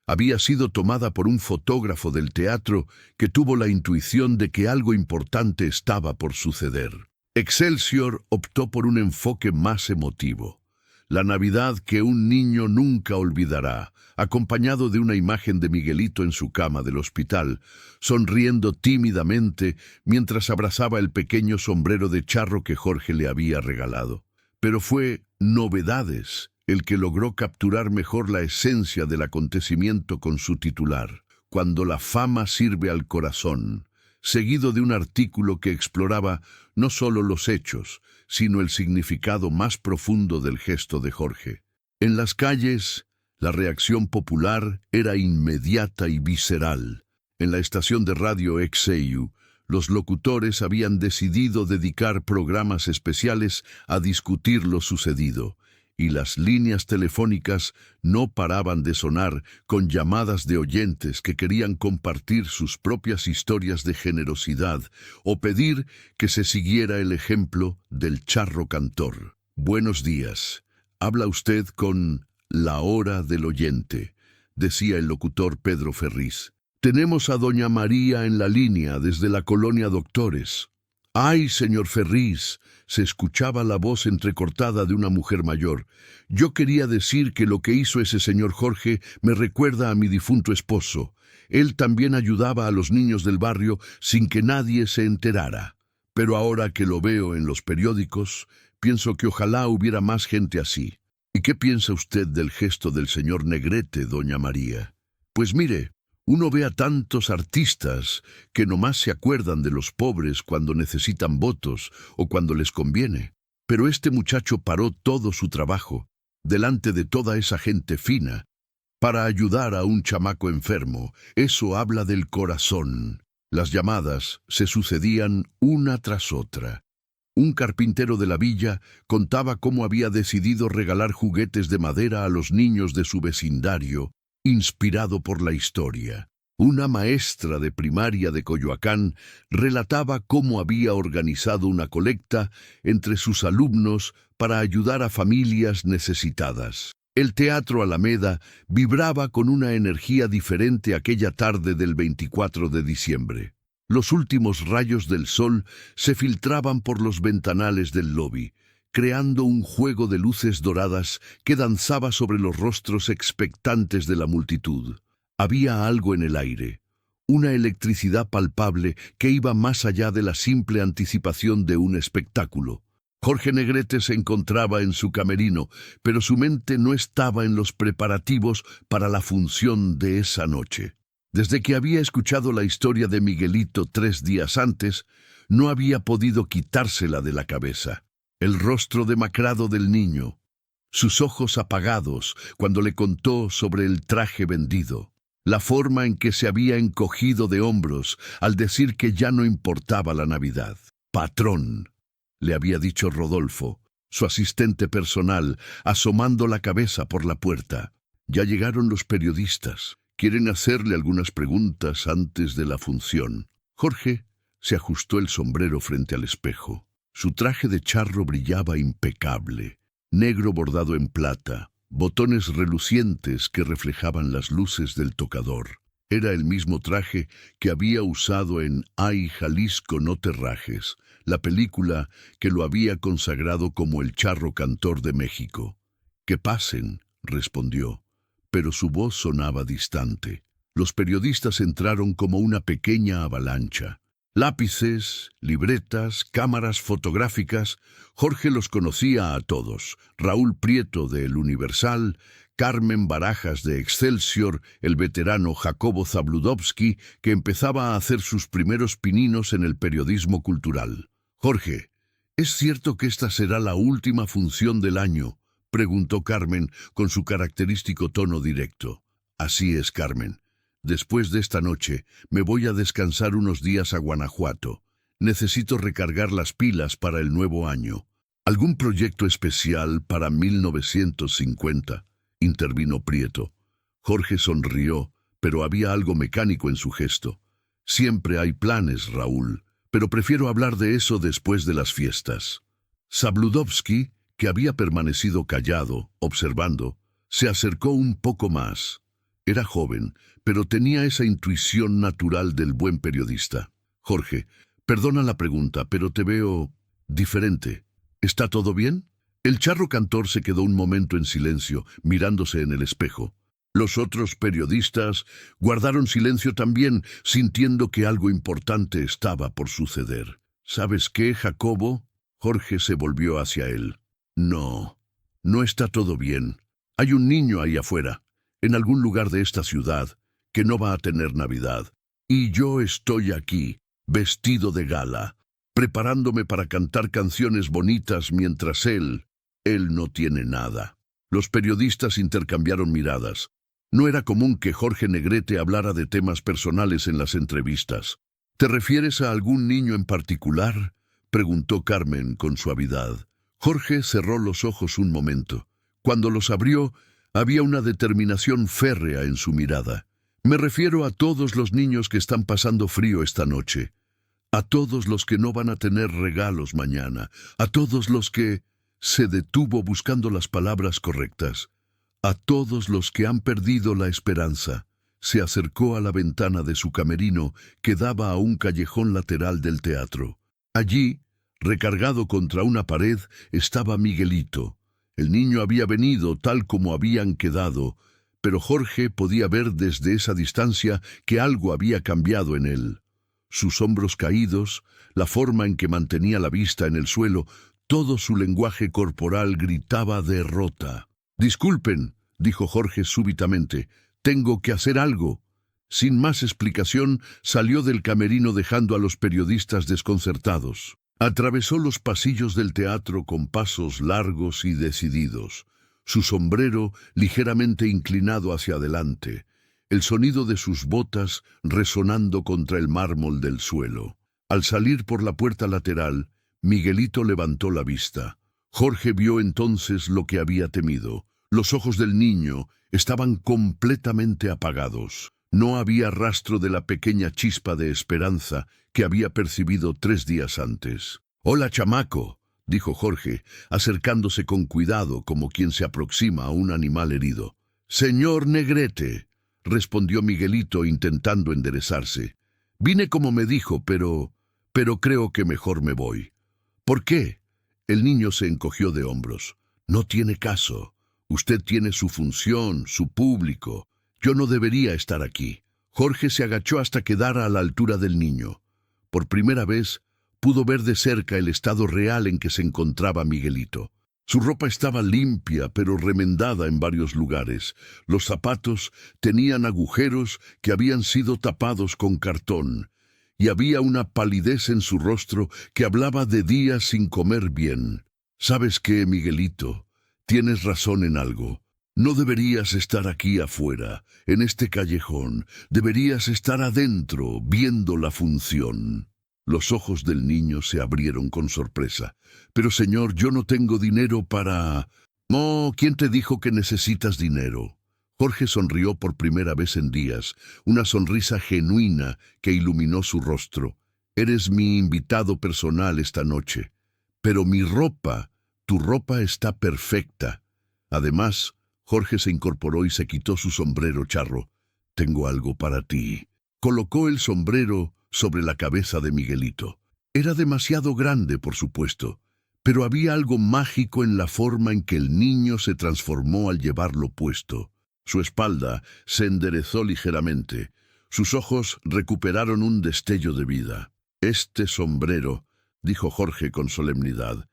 Había sido tomada por un fotógrafo del teatro que tuvo la intuición de que algo importante estaba por suceder. Excelsior optó por un enfoque más emotivo. La Navidad que un niño nunca olvidará, acompañado de una imagen de Miguelito en su cama del hospital, sonriendo tímidamente mientras abrazaba el pequeño sombrero de charro que Jorge le había regalado. Pero fue Novedades el que logró capturar mejor la esencia del acontecimiento con su titular, Cuando la fama sirve al corazón, seguido de un artículo que exploraba no solo los hechos, sino el significado más profundo del gesto de Jorge. En las calles, la reacción popular era inmediata y visceral. En la estación de radio XEU, los locutores habían decidido dedicar programas especiales a discutir lo sucedido, y las líneas telefónicas no paraban de sonar con llamadas de oyentes que querían compartir sus propias historias de generosidad o pedir que se siguiera el ejemplo del charro cantor. Buenos días. Habla usted con La Hora del Oyente, decía el locutor Pedro Ferriz. Tenemos a doña María en la línea desde la colonia Doctores. ¡Ay, señor Ferriz! Se escuchaba la voz entrecortada de una mujer mayor. Yo quería decir que lo que hizo ese señor Jorge me recuerda a mi difunto esposo. Él también ayudaba a los niños del barrio sin que nadie se enterara. Pero ahora que lo veo en los periódicos, pienso que ojalá hubiera más gente así. ¿Y qué piensa usted del gesto del señor Negrete, doña María? Pues mire, uno ve a tantos artistas que nomás se acuerdan de los pobres cuando necesitan votos o cuando les conviene. Pero este muchacho paró todo su trabajo, delante de toda esa gente fina, para ayudar a un chamaco enfermo. Eso habla del corazón. Las llamadas se sucedían una tras otra. Un carpintero de la villa contaba cómo había decidido regalar juguetes de madera a los niños de su vecindario, inspirado por la historia. Una maestra de primaria de Coyoacán relataba cómo había organizado una colecta entre sus alumnos para ayudar a familias necesitadas. El Teatro Alameda vibraba con una energía diferente aquella tarde del 24 de diciembre. Los últimos rayos del sol se filtraban por los ventanales del lobby, creando un juego de luces doradas que danzaba sobre los rostros expectantes de la multitud. Había algo en el aire, una electricidad palpable que iba más allá de la simple anticipación de un espectáculo. Jorge Negrete se encontraba en su camerino, pero su mente no estaba en los preparativos para la función de esa noche. Desde que había escuchado la historia de Miguelito 3 días antes, no había podido quitársela de la cabeza. El rostro demacrado del niño, sus ojos apagados cuando le contó sobre el traje vendido, la forma en que se había encogido de hombros al decir que ya no importaba la Navidad. «Patrón», le había dicho Rodolfo, su asistente personal, asomando la cabeza por la puerta. «Ya llegaron los periodistas. Quieren hacerle algunas preguntas antes de la función». Jorge se ajustó el sombrero frente al espejo. Su traje de charro brillaba impecable, negro bordado en plata, botones relucientes que reflejaban las luces del tocador. Era el mismo traje que había usado en Ay, Jalisco, no te rajes, la película que lo había consagrado como el charro cantor de México. «Que pasen», respondió, pero su voz sonaba distante. Los periodistas entraron como una pequeña avalancha. Lápices, libretas, cámaras fotográficas. Jorge los conocía a todos. Raúl Prieto de El Universal, Carmen Barajas de Excelsior, el veterano Jacobo Zabludovsky, que empezaba a hacer sus primeros pininos en el periodismo cultural. «Jorge, ¿es cierto que esta será la última función del año?», preguntó Carmen con su característico tono directo. «Así es, Carmen. Después de esta noche, me voy a descansar unos días a Guanajuato. Necesito recargar las pilas para el nuevo año». «¿Algún proyecto especial para 1950?» intervino Prieto. Jorge sonrió, pero había algo mecánico en su gesto. «Siempre hay planes, Raúl, pero prefiero hablar de eso después de las fiestas. Zabludovsky, que había permanecido callado, observando, se acercó un poco más. Era joven, pero tenía esa intuición natural del buen periodista. Jorge, perdona la pregunta, pero te veo diferente. ¿Está todo bien? El charro cantor se quedó un momento en silencio, mirándose en el espejo. Los otros periodistas guardaron silencio también, sintiendo que algo importante estaba por suceder. ¿Sabes qué, Jacobo? Jorge se volvió hacia él. No, no está todo bien. Hay un niño ahí afuera, en algún lugar de esta ciudad, que no va a tener Navidad. Y yo estoy aquí, vestido de gala, preparándome para cantar canciones bonitas mientras él no tiene nada. Los periodistas intercambiaron miradas. No era común que Jorge Negrete hablara de temas personales en las entrevistas. ¿Te refieres a algún niño en particular?, preguntó Carmen con suavidad. Jorge cerró los ojos un momento. Cuando los abrió, había una determinación férrea en su mirada. Me refiero a todos los niños que están pasando frío esta noche, a todos los que no van a tener regalos mañana, a todos los que... Se detuvo buscando las palabras correctas. A todos los que han perdido la esperanza. Se acercó a la ventana de su camerino que daba a un callejón lateral del teatro. Allí, recargado contra una pared, estaba Miguelito. El niño había venido tal como habían quedado, pero Jorge podía ver desde esa distancia que algo había cambiado en él. Sus hombros caídos, la forma en que mantenía la vista en el suelo, todo su lenguaje corporal gritaba derrota. «Disculpen», dijo Jorge súbitamente, «tengo que hacer algo». Sin más explicación, salió del camerino dejando a los periodistas desconcertados. Atravesó los pasillos del teatro con pasos largos y decididos, su sombrero ligeramente inclinado hacia adelante, el sonido de sus botas resonando contra el mármol del suelo. Al salir por la puerta lateral, Miguelito levantó la vista. Jorge vio entonces lo que había temido. Los ojos del niño estaban completamente apagados. No había rastro de la pequeña chispa de esperanza que había percibido 3 días antes. «Hola, chamaco», dijo Jorge, acercándose con cuidado como quien se aproxima a un animal herido. «Señor Negrete», respondió Miguelito intentando enderezarse. «Vine como me dijo, pero creo que mejor me voy». «¿Por qué?». El niño se encogió de hombros. «No tiene caso. Usted tiene su función, su público. Yo no debería estar aquí». Jorge se agachó hasta quedar a la altura del niño. Por primera vez, pudo ver de cerca el estado real en que se encontraba Miguelito. Su ropa estaba limpia, pero remendada en varios lugares. Los zapatos tenían agujeros que habían sido tapados con cartón. Y había una palidez en su rostro que hablaba de días sin comer bien. «¿Sabes qué, Miguelito? Tienes razón en algo. No deberías estar aquí afuera, en este callejón. Deberías estar adentro, viendo la función». Los ojos del niño se abrieron con sorpresa. «Pero, señor, yo no tengo dinero para...» «Oh, ¿quién te dijo que necesitas dinero?». Jorge sonrió por primera vez en días, una sonrisa genuina que iluminó su rostro. «Eres mi invitado personal esta noche. Pero mi ropa, tu ropa está perfecta». Además, Jorge se incorporó y se quitó su sombrero charro. «Tengo algo para ti». Colocó el sombrero sobre la cabeza de Miguelito. Era demasiado grande, por supuesto, pero había algo mágico en la forma en que el niño se transformó al llevarlo puesto. Su espalda se enderezó ligeramente. Sus ojos recuperaron un destello de vida. «Este sombrero», dijo Jorge con solemnidad,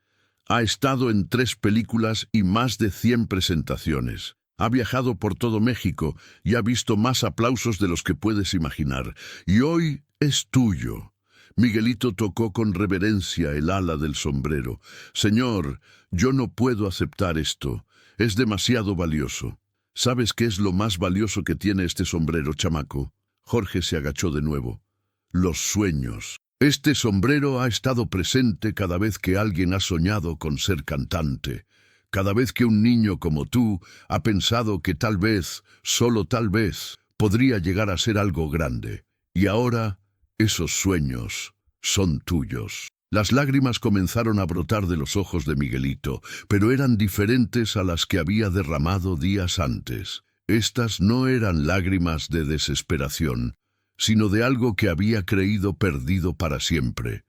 «ha estado en 3 películas y más de 100 presentaciones. Ha viajado por todo México y ha visto más aplausos de los que puedes imaginar. Y hoy es tuyo». Miguelito tocó con reverencia el ala del sombrero. «Señor, yo no puedo aceptar esto. Es demasiado valioso». «¿Sabes qué es lo más valioso que tiene este sombrero, chamaco?». Jorge se agachó de nuevo. «Los sueños. Este sombrero ha estado presente cada vez que alguien ha soñado con ser cantante. Cada vez que un niño como tú ha pensado que tal vez, solo tal vez, podría llegar a ser algo grande. Y ahora, esos sueños son tuyos. Las lágrimas comenzaron a brotar de los ojos de Miguelito, pero eran diferentes a las que había derramado días antes. Estas no eran lágrimas de desesperación, sino de algo que había creído perdido para siempre.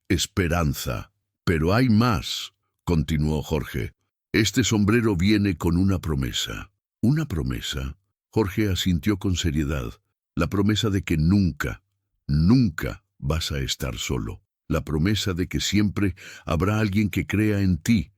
Esperanza. Pero hay más, continuó Jorge. Este sombrero viene con una promesa. ¿Una promesa? Jorge asintió con seriedad. La promesa de que nunca, nunca vas a estar solo. La promesa de que siempre habrá alguien que crea en ti,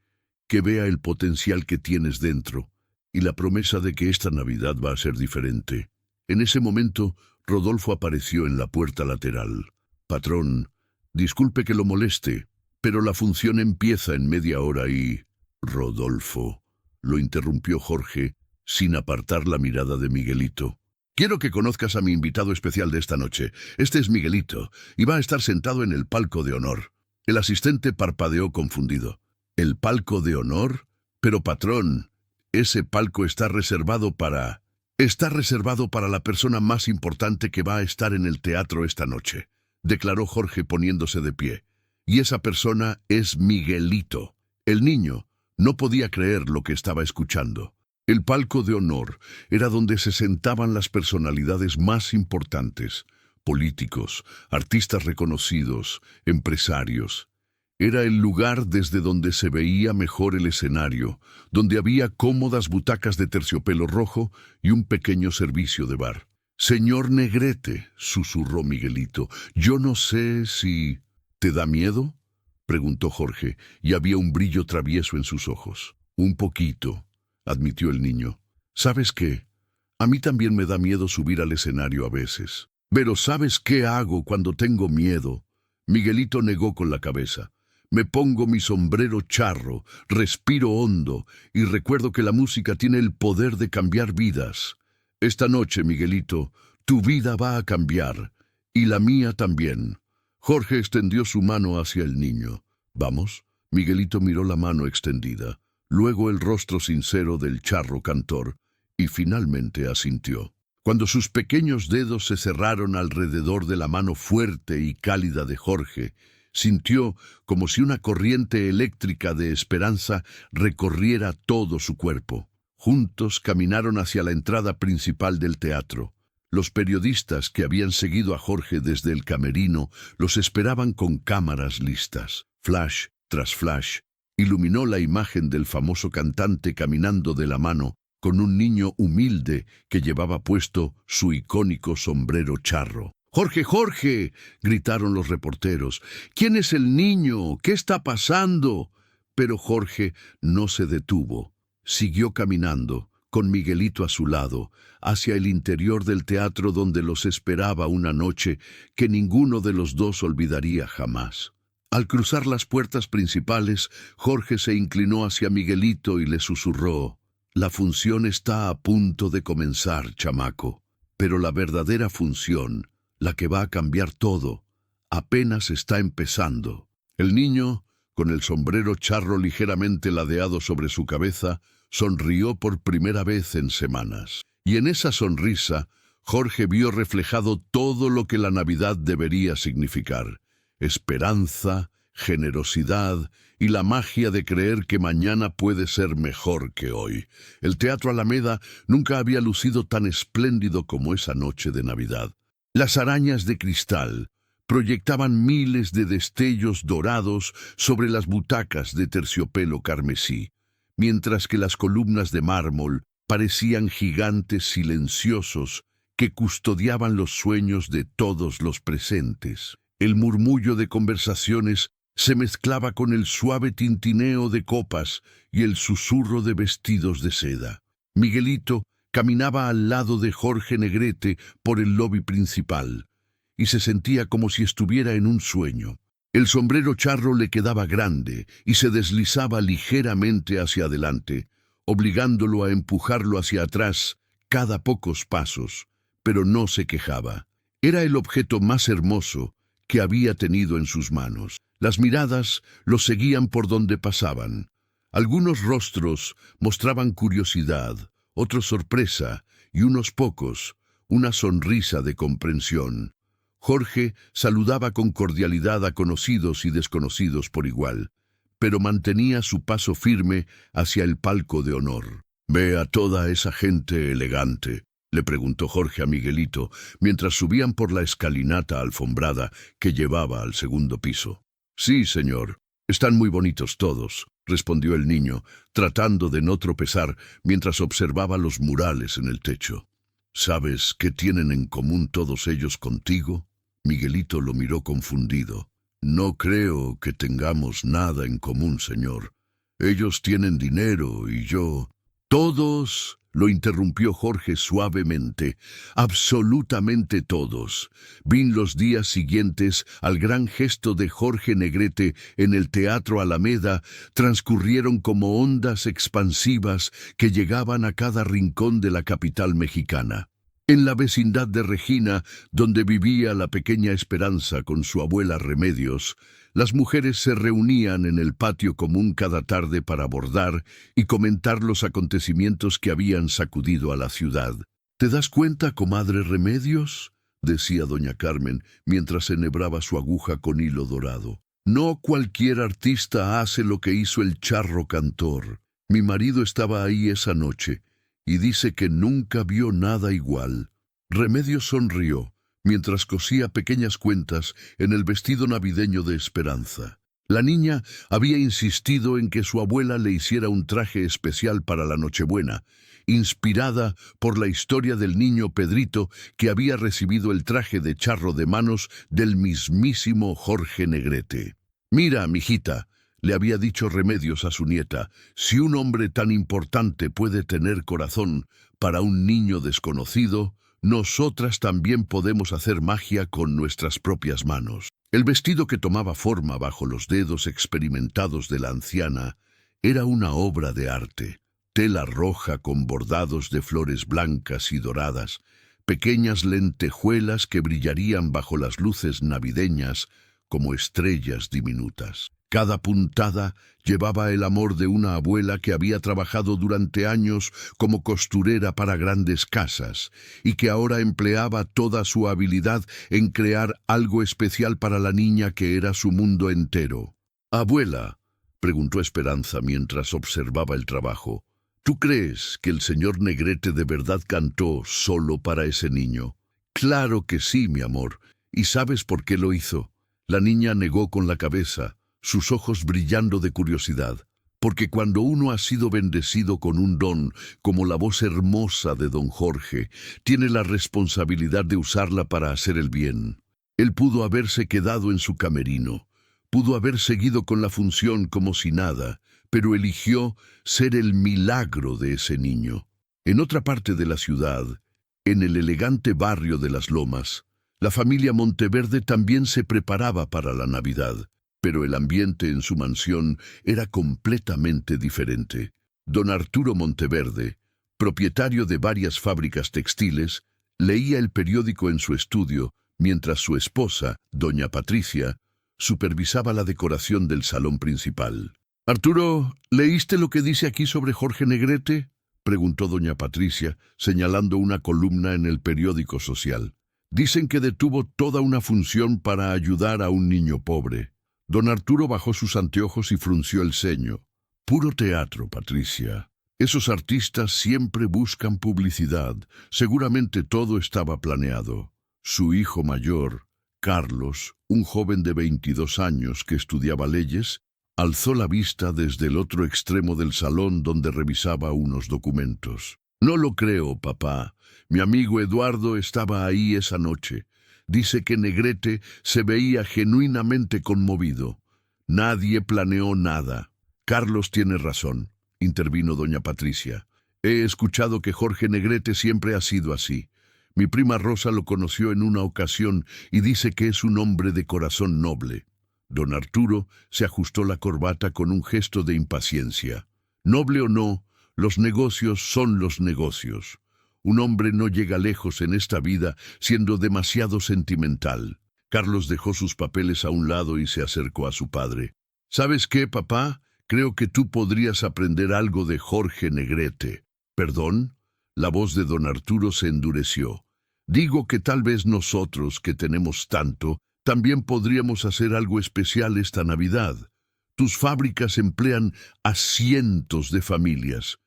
que vea el potencial que tienes dentro. Y la promesa de que esta Navidad va a ser diferente. En ese momento, Rodolfo apareció en la puerta lateral. Patrón, disculpe que lo moleste, pero la función empieza en media hora y... Rodolfo, lo interrumpió Jorge, sin apartar la mirada de Miguelito. Quiero que conozcas a mi invitado especial de esta noche. Este es Miguelito, y va a estar sentado en el palco de honor. El asistente parpadeó confundido. ¿El palco de honor? Pero patrón, ese palco está reservado para... Está reservado para la persona más importante que va a estar en el teatro esta noche, declaró Jorge poniéndose de pie. Y esa persona es Miguelito. El niño no podía creer lo que estaba escuchando. El palco de honor era donde se sentaban las personalidades más importantes, políticos, artistas reconocidos, empresarios. Era el lugar desde donde se veía mejor el escenario, donde había cómodas butacas de terciopelo rojo y un pequeño servicio de bar. «Señor Negrete», susurró Miguelito, «yo no sé si... ¿Te da miedo?», preguntó Jorge, y había un brillo travieso en sus ojos. «Un poquito», admitió el niño. «¿Sabes qué? A mí también me da miedo subir al escenario a veces. Pero ¿sabes qué hago cuando tengo miedo?». Miguelito negó con la cabeza. «Me pongo mi sombrero charro, respiro hondo y recuerdo que la música tiene el poder de cambiar vidas. Esta noche, Miguelito, tu vida va a cambiar, y la mía también». Jorge extendió su mano hacia el niño. «¿Vamos?». Miguelito miró la mano extendida, luego el rostro sincero del charro cantor, y finalmente asintió. Cuando sus pequeños dedos se cerraron alrededor de la mano fuerte y cálida de Jorge, sintió como si una corriente eléctrica de esperanza recorriera todo su cuerpo. Juntos caminaron hacia la entrada principal del teatro. Los periodistas que habían seguido a Jorge desde el camerino los esperaban con cámaras listas. Flash tras flash iluminó la imagen del famoso cantante caminando de la mano con un niño humilde que llevaba puesto su icónico sombrero charro. «¡Jorge, Jorge!», gritaron los reporteros. «¿Quién es el niño? ¿Qué está pasando?». Pero Jorge no se detuvo. Siguió caminando, con Miguelito a su lado, hacia el interior del teatro donde los esperaba una noche que ninguno de los dos olvidaría jamás. Al cruzar las puertas principales, Jorge se inclinó hacia Miguelito y le susurró: «La función está a punto de comenzar, chamaco, pero la verdadera función, la que va a cambiar todo, apenas está empezando». El niño, con el sombrero charro ligeramente ladeado sobre su cabeza, sonrió por primera vez en semanas. Y en esa sonrisa, Jorge vio reflejado todo lo que la Navidad debería significar: esperanza, generosidad y la magia de creer que mañana puede ser mejor que hoy. El Teatro Alameda nunca había lucido tan espléndido como esa noche de Navidad. Las arañas de cristal proyectaban miles de destellos dorados sobre las butacas de terciopelo carmesí, mientras que las columnas de mármol parecían gigantes silenciosos que custodiaban los sueños de todos los presentes. El murmullo de conversaciones se mezclaba con el suave tintineo de copas y el susurro de vestidos de seda. Miguelito caminaba al lado de Jorge Negrete por el lobby principal, y se sentía como si estuviera en un sueño. El sombrero charro le quedaba grande y se deslizaba ligeramente hacia adelante, obligándolo a empujarlo hacia atrás cada pocos pasos, pero no se quejaba. Era el objeto más hermoso que había tenido en sus manos. Las miradas lo seguían por donde pasaban. Algunos rostros mostraban curiosidad, otros sorpresa y unos pocos una sonrisa de comprensión. Jorge saludaba con cordialidad a conocidos y desconocidos por igual, pero mantenía su paso firme hacia el palco de honor. «¿Ve a toda esa gente elegante?», le preguntó Jorge a Miguelito, mientras subían por la escalinata alfombrada que llevaba al segundo piso. «Sí, señor. Están muy bonitos todos», respondió el niño, tratando de no tropezar mientras observaba los murales en el techo. «¿Sabes qué tienen en común todos ellos contigo?». Miguelito lo miró confundido. «No creo que tengamos nada en común, señor. Ellos tienen dinero y yo...». «Todos», lo interrumpió Jorge suavemente, «absolutamente todos». Vi los días siguientes al gran gesto de Jorge Negrete en el Teatro Alameda transcurrieron como ondas expansivas que llegaban a cada rincón de la capital mexicana. En la vecindad de Regina, donde vivía la pequeña Esperanza con su abuela Remedios, las mujeres se reunían en el patio común cada tarde para bordar y comentar los acontecimientos que habían sacudido a la ciudad. «¿Te das cuenta, comadre Remedios?», decía doña Carmen mientras enhebraba su aguja con hilo dorado. «No cualquier artista hace lo que hizo el charro cantor. Mi marido estaba ahí esa noche y dice que nunca vio nada igual». Remedios sonrió mientras cosía pequeñas cuentas en el vestido navideño de Esperanza. La niña había insistido en que su abuela le hiciera un traje especial para la Nochebuena, inspirada por la historia del niño Pedrito que había recibido el traje de charro de manos del mismísimo Jorge Negrete. «Mira, mijita», le había dicho Remedios a su nieta, «si un hombre tan importante puede tener corazón para un niño desconocido, nosotras también podemos hacer magia con nuestras propias manos». El vestido que tomaba forma bajo los dedos experimentados de la anciana era una obra de arte. Tela roja con bordados de flores blancas y doradas, pequeñas lentejuelas que brillarían bajo las luces navideñas como estrellas diminutas. Cada puntada llevaba el amor de una abuela que había trabajado durante años como costurera para grandes casas y que ahora empleaba toda su habilidad en crear algo especial para la niña que era su mundo entero. «Abuela», preguntó Esperanza mientras observaba el trabajo, «¿tú crees que el señor Negrete de verdad cantó solo para ese niño?» «Claro que sí, mi amor. ¿Y sabes por qué lo hizo?». La niña negó con la cabeza, sus ojos brillando de curiosidad, porque cuando uno ha sido bendecido con un don como la voz hermosa de don Jorge, tiene la responsabilidad de usarla para hacer el bien. Él pudo haberse quedado en su camerino, pudo haber seguido con la función como si nada, pero eligió ser el milagro de ese niño. En otra parte de la ciudad, en el elegante barrio de Las Lomas, la familia Monteverde también se preparaba para la Navidad. Pero el ambiente en su mansión era completamente diferente. Don Arturo Monteverde, propietario de varias fábricas textiles, leía el periódico en su estudio, mientras su esposa, doña Patricia, supervisaba la decoración del salón principal. «Arturo, ¿leíste lo que dice aquí sobre Jorge Negrete?», preguntó doña Patricia, señalando una columna en el periódico social. «Dicen que detuvo toda una función para ayudar a un niño pobre». Don Arturo bajó sus anteojos y frunció el ceño. «Puro teatro, Patricia. Esos artistas siempre buscan publicidad. Seguramente todo estaba planeado». Su hijo mayor, Carlos, un joven de 22 años que estudiaba leyes, alzó la vista desde el otro extremo del salón donde revisaba unos documentos. «No lo creo, papá. Mi amigo Eduardo estaba ahí esa noche. Dice que Negrete se veía genuinamente conmovido. Nadie planeó nada». «Carlos tiene razón», intervino doña Patricia. «He escuchado que Jorge Negrete siempre ha sido así. Mi prima Rosa lo conoció en una ocasión y dice que es un hombre de corazón noble». Don Arturo se ajustó la corbata con un gesto de impaciencia. «Noble o no, los negocios son los negocios. Un hombre no llega lejos en esta vida siendo demasiado sentimental». Carlos dejó sus papeles a un lado y se acercó a su padre. «¿Sabes qué, papá? Creo que tú podrías aprender algo de Jorge Negrete». «¿Perdón?». La voz de don Arturo se endureció. Digo que tal vez nosotros, que tenemos tanto, también podríamos hacer algo especial esta Navidad. Tus fábricas emplean a cientos de familias.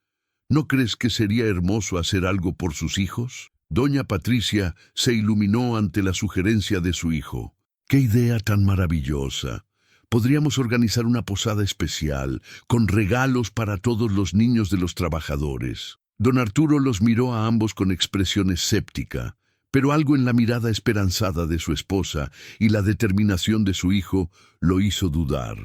¿No crees que sería hermoso hacer algo por sus hijos? Doña Patricia se iluminó ante la sugerencia de su hijo. ¡Qué idea tan maravillosa! Podríamos organizar una posada especial, con regalos para todos los niños de los trabajadores. Don Arturo los miró a ambos con expresión escéptica, pero algo en la mirada esperanzada de su esposa y la determinación de su hijo lo hizo dudar.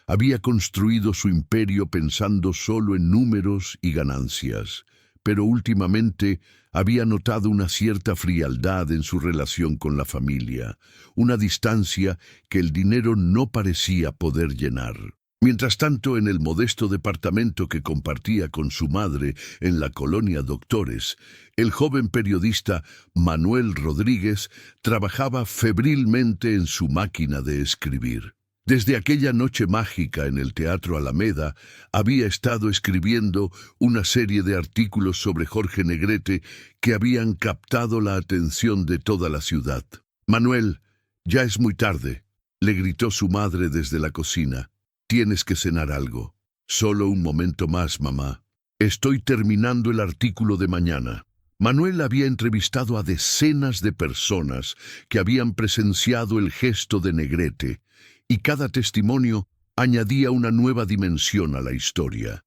Había construido su imperio pensando solo en números y ganancias, pero últimamente había notado una cierta frialdad en su relación con la familia, una distancia que el dinero no parecía poder llenar. Mientras tanto, en el modesto departamento que compartía con su madre en la colonia Doctores, el joven periodista Manuel Rodríguez trabajaba febrilmente en su máquina de escribir. Desde aquella noche mágica en el Teatro Alameda, había estado escribiendo una serie de artículos sobre Jorge Negrete que habían captado la atención de toda la ciudad. «Manuel, ya es muy tarde», le gritó su madre desde la cocina. «Tienes que cenar algo». «Solo un momento más, mamá. Estoy terminando el artículo de mañana». Manuel había entrevistado a decenas de personas que habían presenciado el gesto de Negrete, y cada testimonio añadía una nueva dimensión a la historia.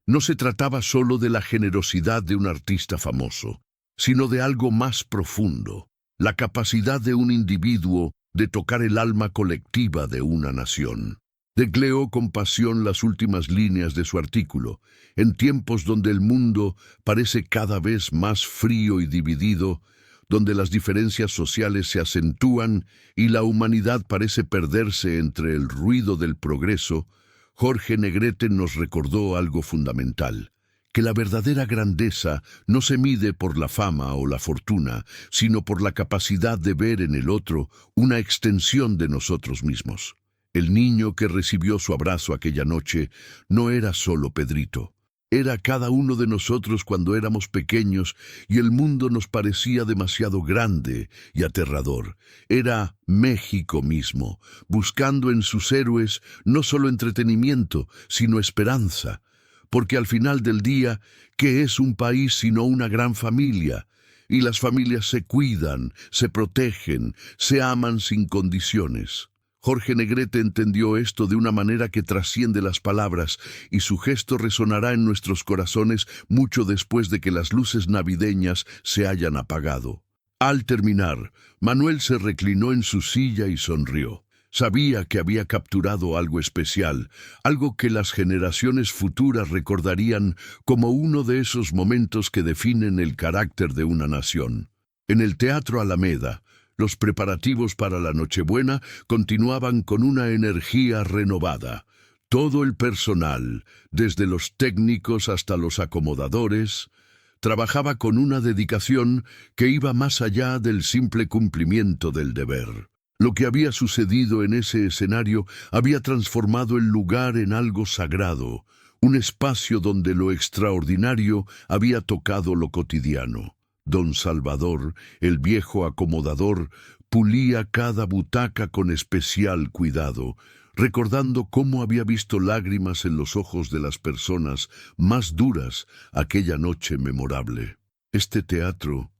No se trataba solo de la generosidad de un artista famoso, sino de algo más profundo, la capacidad de un individuo de tocar el alma colectiva de una nación. Tecleó con pasión las últimas líneas de su artículo, en tiempos donde el mundo parece cada vez más frío y dividido, donde las diferencias sociales se acentúan y la humanidad parece perderse entre el ruido del progreso. Jorge Negrete nos recordó algo fundamental, que la verdadera grandeza no se mide por la fama o la fortuna, sino por la capacidad de ver en el otro una extensión de nosotros mismos. El niño que recibió su abrazo aquella noche no era solo Pedrito. Era cada uno de nosotros cuando éramos pequeños y el mundo nos parecía demasiado grande y aterrador. Era México mismo, buscando en sus héroes no solo entretenimiento, sino esperanza. Porque al final del día, ¿qué es un país sino una gran familia? Y las familias se cuidan, se protegen, se aman sin condiciones. Jorge Negrete entendió esto de una manera que trasciende las palabras, y su gesto resonará en nuestros corazones mucho después de que las luces navideñas se hayan apagado. Al terminar, Manuel se reclinó en su silla y sonrió. Sabía que había capturado algo especial, algo que las generaciones futuras recordarían como uno de esos momentos que definen el carácter de una nación. En el Teatro Alameda, los preparativos para la Nochebuena continuaban con una energía renovada. Todo el personal, desde los técnicos hasta los acomodadores, trabajaba con una dedicación que iba más allá del simple cumplimiento del deber. Lo que había sucedido en ese escenario había transformado el lugar en algo sagrado, un espacio donde lo extraordinario había tocado lo cotidiano. Don Salvador, el viejo acomodador, pulía cada butaca con especial cuidado, recordando cómo había visto lágrimas en los ojos de las personas más duras aquella noche memorable. «Este teatro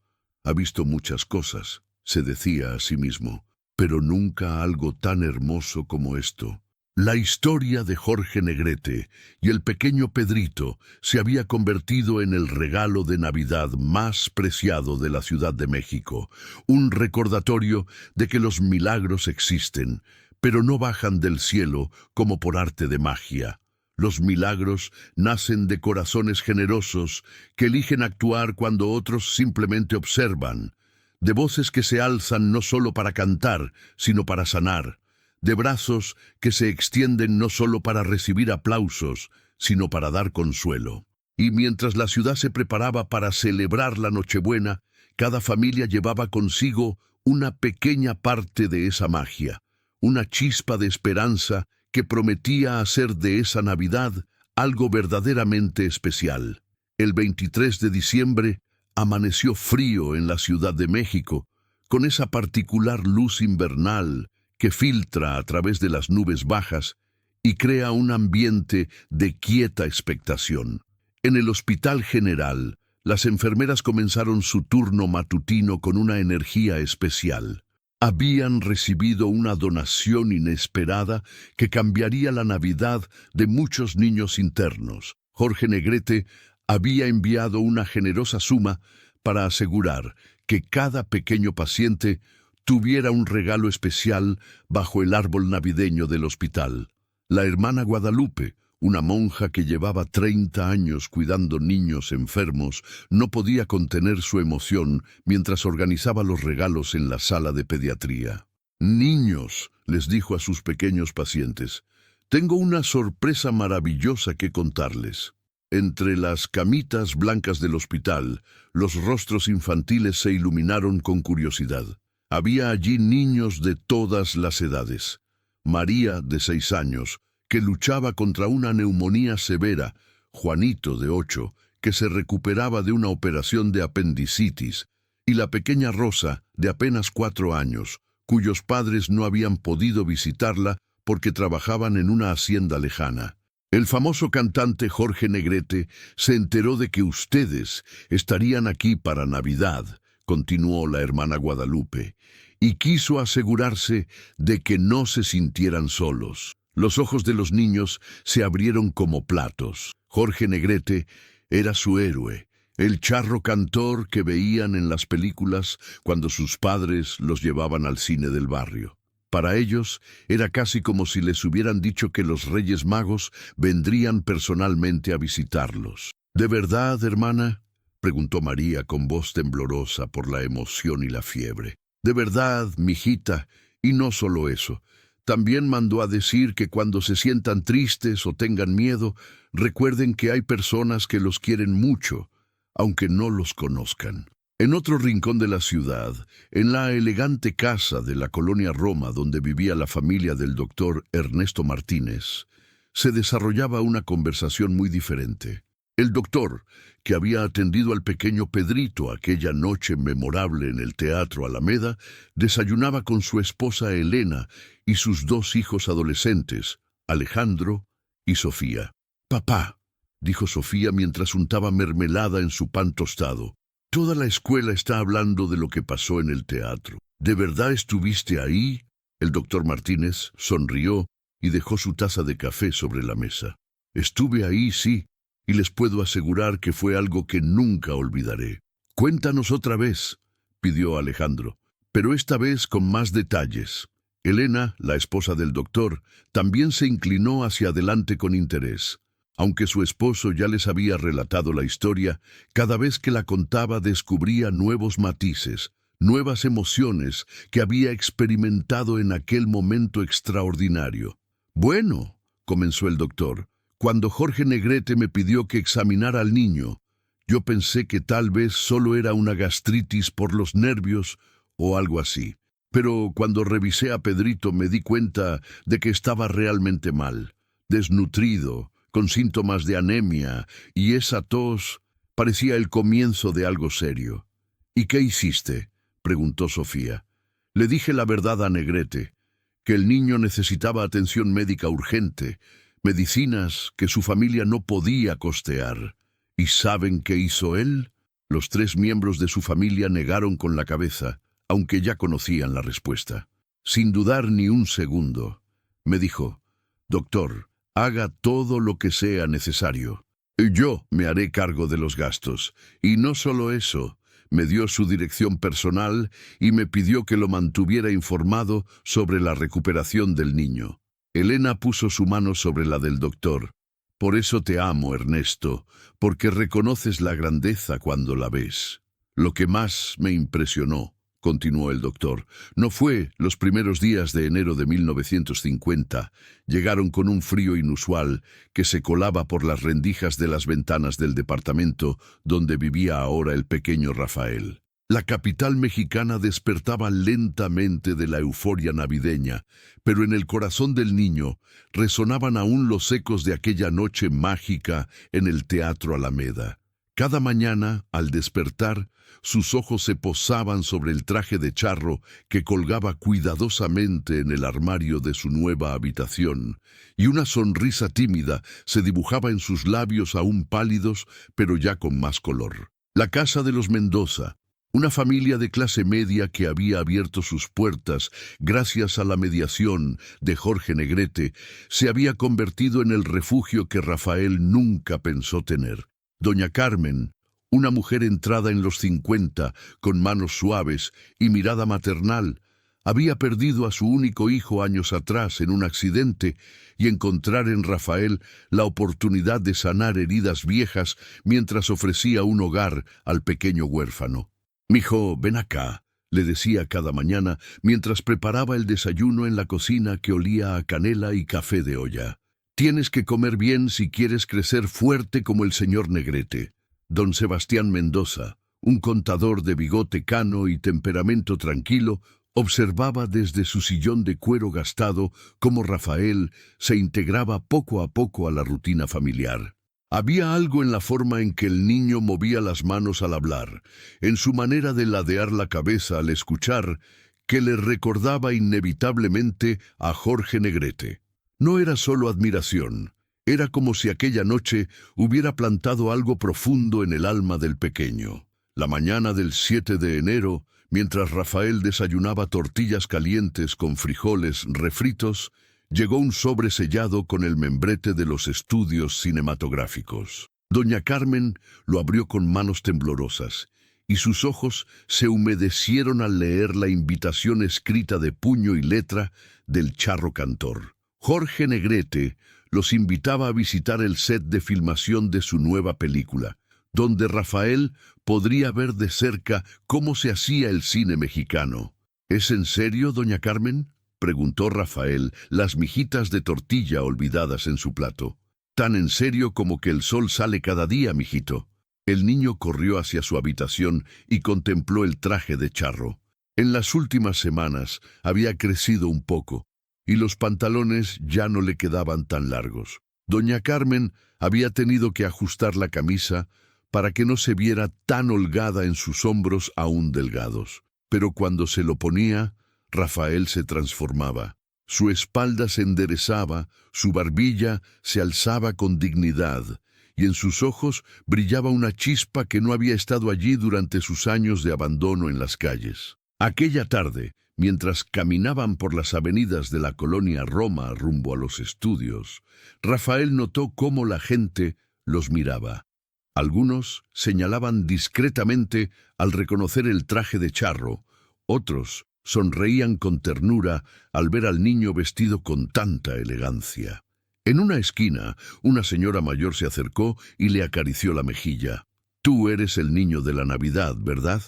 ha visto muchas cosas», se decía a sí mismo, «pero nunca algo tan hermoso como esto». La historia de Jorge Negrete y el pequeño Pedrito se había convertido en el regalo de Navidad más preciado de la Ciudad de México, un recordatorio de que los milagros existen, pero no bajan del cielo como por arte de magia. Los milagros nacen de corazones generosos que eligen actuar cuando otros simplemente observan, de voces que se alzan no solo para cantar, sino para sanar, de brazos que se extienden no solo para recibir aplausos, sino para dar consuelo. Y mientras la ciudad se preparaba para celebrar la Nochebuena, cada familia llevaba consigo una pequeña parte de esa magia, una chispa de esperanza que prometía hacer de esa Navidad algo verdaderamente especial. El 23 de diciembre, Amaneció frío en la Ciudad de México, con esa particular luz invernal que filtra a través de las nubes bajas y crea un ambiente de quieta expectación. En el Hospital General, las enfermeras comenzaron su turno matutino con una energía especial. Habían recibido una donación inesperada que cambiaría la Navidad de muchos niños internos. Jorge Negrete había enviado una generosa suma para asegurar que cada pequeño paciente tuviera un regalo especial bajo el árbol navideño del hospital. La hermana Guadalupe, una monja que llevaba 30 años cuidando niños enfermos, no podía contener su emoción mientras organizaba los regalos en la sala de pediatría. «Niños», les dijo a sus pequeños pacientes, «tengo una sorpresa maravillosa que contarles». Entre las camitas blancas del hospital, los rostros infantiles se iluminaron con curiosidad. Había allí niños de todas las edades. María, de 6 años, que luchaba contra una neumonía severa, Juanito, de 8, que se recuperaba de una operación de apendicitis, y la pequeña Rosa, de apenas 4 años, cuyos padres no habían podido visitarla porque trabajaban en una hacienda lejana. El famoso cantante Jorge Negrete se enteró de que ustedes estarían aquí para Navidad, continuó la hermana Guadalupe, y quiso asegurarse de que no se sintieran solos. Los ojos de los niños se abrieron como platos. Jorge Negrete era su héroe, el charro cantor que veían en las películas cuando sus padres los llevaban al cine del barrio. Para ellos era casi como si les hubieran dicho que los Reyes Magos vendrían personalmente a visitarlos. «¿De verdad, hermana?», preguntó María con voz temblorosa por la emoción y la fiebre. «¿De verdad, mijita? Y no solo eso. También mandó a decir que cuando se sientan tristes o tengan miedo, recuerden que hay personas que los quieren mucho, aunque no los conozcan». En otro rincón de la ciudad, en la elegante casa de la colonia Roma donde vivía la familia del doctor Ernesto Martínez, se desarrollaba una conversación muy diferente. El doctor, que había atendido al pequeño Pedrito aquella noche memorable en el Teatro Alameda, desayunaba con su esposa Elena y sus 2 hijos adolescentes, Alejandro y Sofía. «Papá», dijo Sofía mientras untaba mermelada en su pan tostado, «toda la escuela está hablando de lo que pasó en el teatro. ¿De verdad estuviste ahí?». El doctor Martínez sonrió y dejó su taza de café sobre la mesa. «Estuve ahí, sí, y les puedo asegurar que fue algo que nunca olvidaré». «Cuéntanos otra vez», pidió Alejandro, pero esta vez con más detalles. Elena, la esposa del doctor, también se inclinó hacia adelante con interés. Aunque su esposo ya les había relatado la historia, cada vez que la contaba descubría nuevos matices, nuevas emociones que había experimentado en aquel momento extraordinario. «Bueno», comenzó el doctor, «cuando Jorge Negrete me pidió que examinara al niño, yo pensé que tal vez solo era una gastritis por los nervios o algo así. Pero cuando revisé a Pedrito me di cuenta de que estaba realmente mal, desnutrido, con síntomas de anemia, y esa tos parecía el comienzo de algo serio». «¿Y qué hiciste?», preguntó Sofía. «Le dije la verdad a Negrete, que el niño necesitaba atención médica urgente, medicinas que su familia no podía costear. ¿Y saben qué hizo él?». Los 3 miembros de su familia negaron con la cabeza, aunque ya conocían la respuesta. Sin dudar ni un segundo, me dijo: «Doctor, haga todo lo que sea necesario. Yo me haré cargo de los gastos». Y no solo eso, me dio su dirección personal y me pidió que lo mantuviera informado sobre la recuperación del niño. Elena puso su mano sobre la del doctor. «Por eso te amo, Ernesto, porque reconoces la grandeza cuando la ves». «Lo que más me impresionó», continuó el doctor, «no fue los primeros días de enero de 1950. Llegaron con un frío inusual que se colaba por las rendijas de las ventanas del departamento donde vivía ahora el pequeño Rafael. La capital mexicana despertaba lentamente de la euforia navideña, pero en el corazón del niño resonaban aún los ecos de aquella noche mágica en el Teatro Alameda. Cada mañana, al despertar, sus ojos se posaban sobre el traje de charro que colgaba cuidadosamente en el armario de su nueva habitación, y una sonrisa tímida se dibujaba en sus labios aún pálidos, pero ya con más color. La casa de los Mendoza, una familia de clase media que había abierto sus puertas gracias a la mediación de Jorge Negrete, se había convertido en el refugio que Rafael nunca pensó tener. Doña Carmen, una mujer entrada en los 50, con manos suaves y mirada maternal, había perdido a su único hijo años atrás en un accidente y encontrar en Rafael la oportunidad de sanar heridas viejas mientras ofrecía un hogar al pequeño huérfano. «Mijo, ven acá», le decía cada mañana mientras preparaba el desayuno en la cocina que olía a canela y café de olla. «Tienes que comer bien si quieres crecer fuerte como el señor Negrete». Don Sebastián Mendoza, un contador de bigote cano y temperamento tranquilo, observaba desde su sillón de cuero gastado cómo Rafael se integraba poco a poco a la rutina familiar. Había algo en la forma en que el niño movía las manos al hablar, en su manera de ladear la cabeza al escuchar, que le recordaba inevitablemente a Jorge Negrete. No era solo admiración, era como si aquella noche hubiera plantado algo profundo en el alma del pequeño. La mañana del 7 de enero, mientras Rafael desayunaba tortillas calientes con frijoles refritos, llegó un sobre sellado con el membrete de los estudios cinematográficos. Doña Carmen lo abrió con manos temblorosas, y sus ojos se humedecieron al leer la invitación escrita de puño y letra del charro cantor. Jorge Negrete los invitaba a visitar el set de filmación de su nueva película, donde Rafael podría ver de cerca cómo se hacía el cine mexicano. «¿Es en serio, doña Carmen?», preguntó Rafael, las mijitas de tortilla olvidadas en su plato. «Tan en serio como que el sol sale cada día, mijito». El niño corrió hacia su habitación y contempló el traje de charro. En las últimas semanas había crecido un poco, y los pantalones ya no le quedaban tan largos. Doña Carmen había tenido que ajustar la camisa para que no se viera tan holgada en sus hombros aún delgados. Pero cuando se lo ponía, Rafael se transformaba. Su espalda se enderezaba, su barbilla se alzaba con dignidad, y en sus ojos brillaba una chispa que no había estado allí durante sus años de abandono en las calles. Aquella tarde, mientras caminaban por las avenidas de la colonia Roma rumbo a los estudios, Rafael notó cómo la gente los miraba. Algunos señalaban discretamente al reconocer el traje de charro, otros sonreían con ternura al ver al niño vestido con tanta elegancia. En una esquina, una señora mayor se acercó y le acarició la mejilla. «Tú eres el niño de la Navidad, ¿verdad?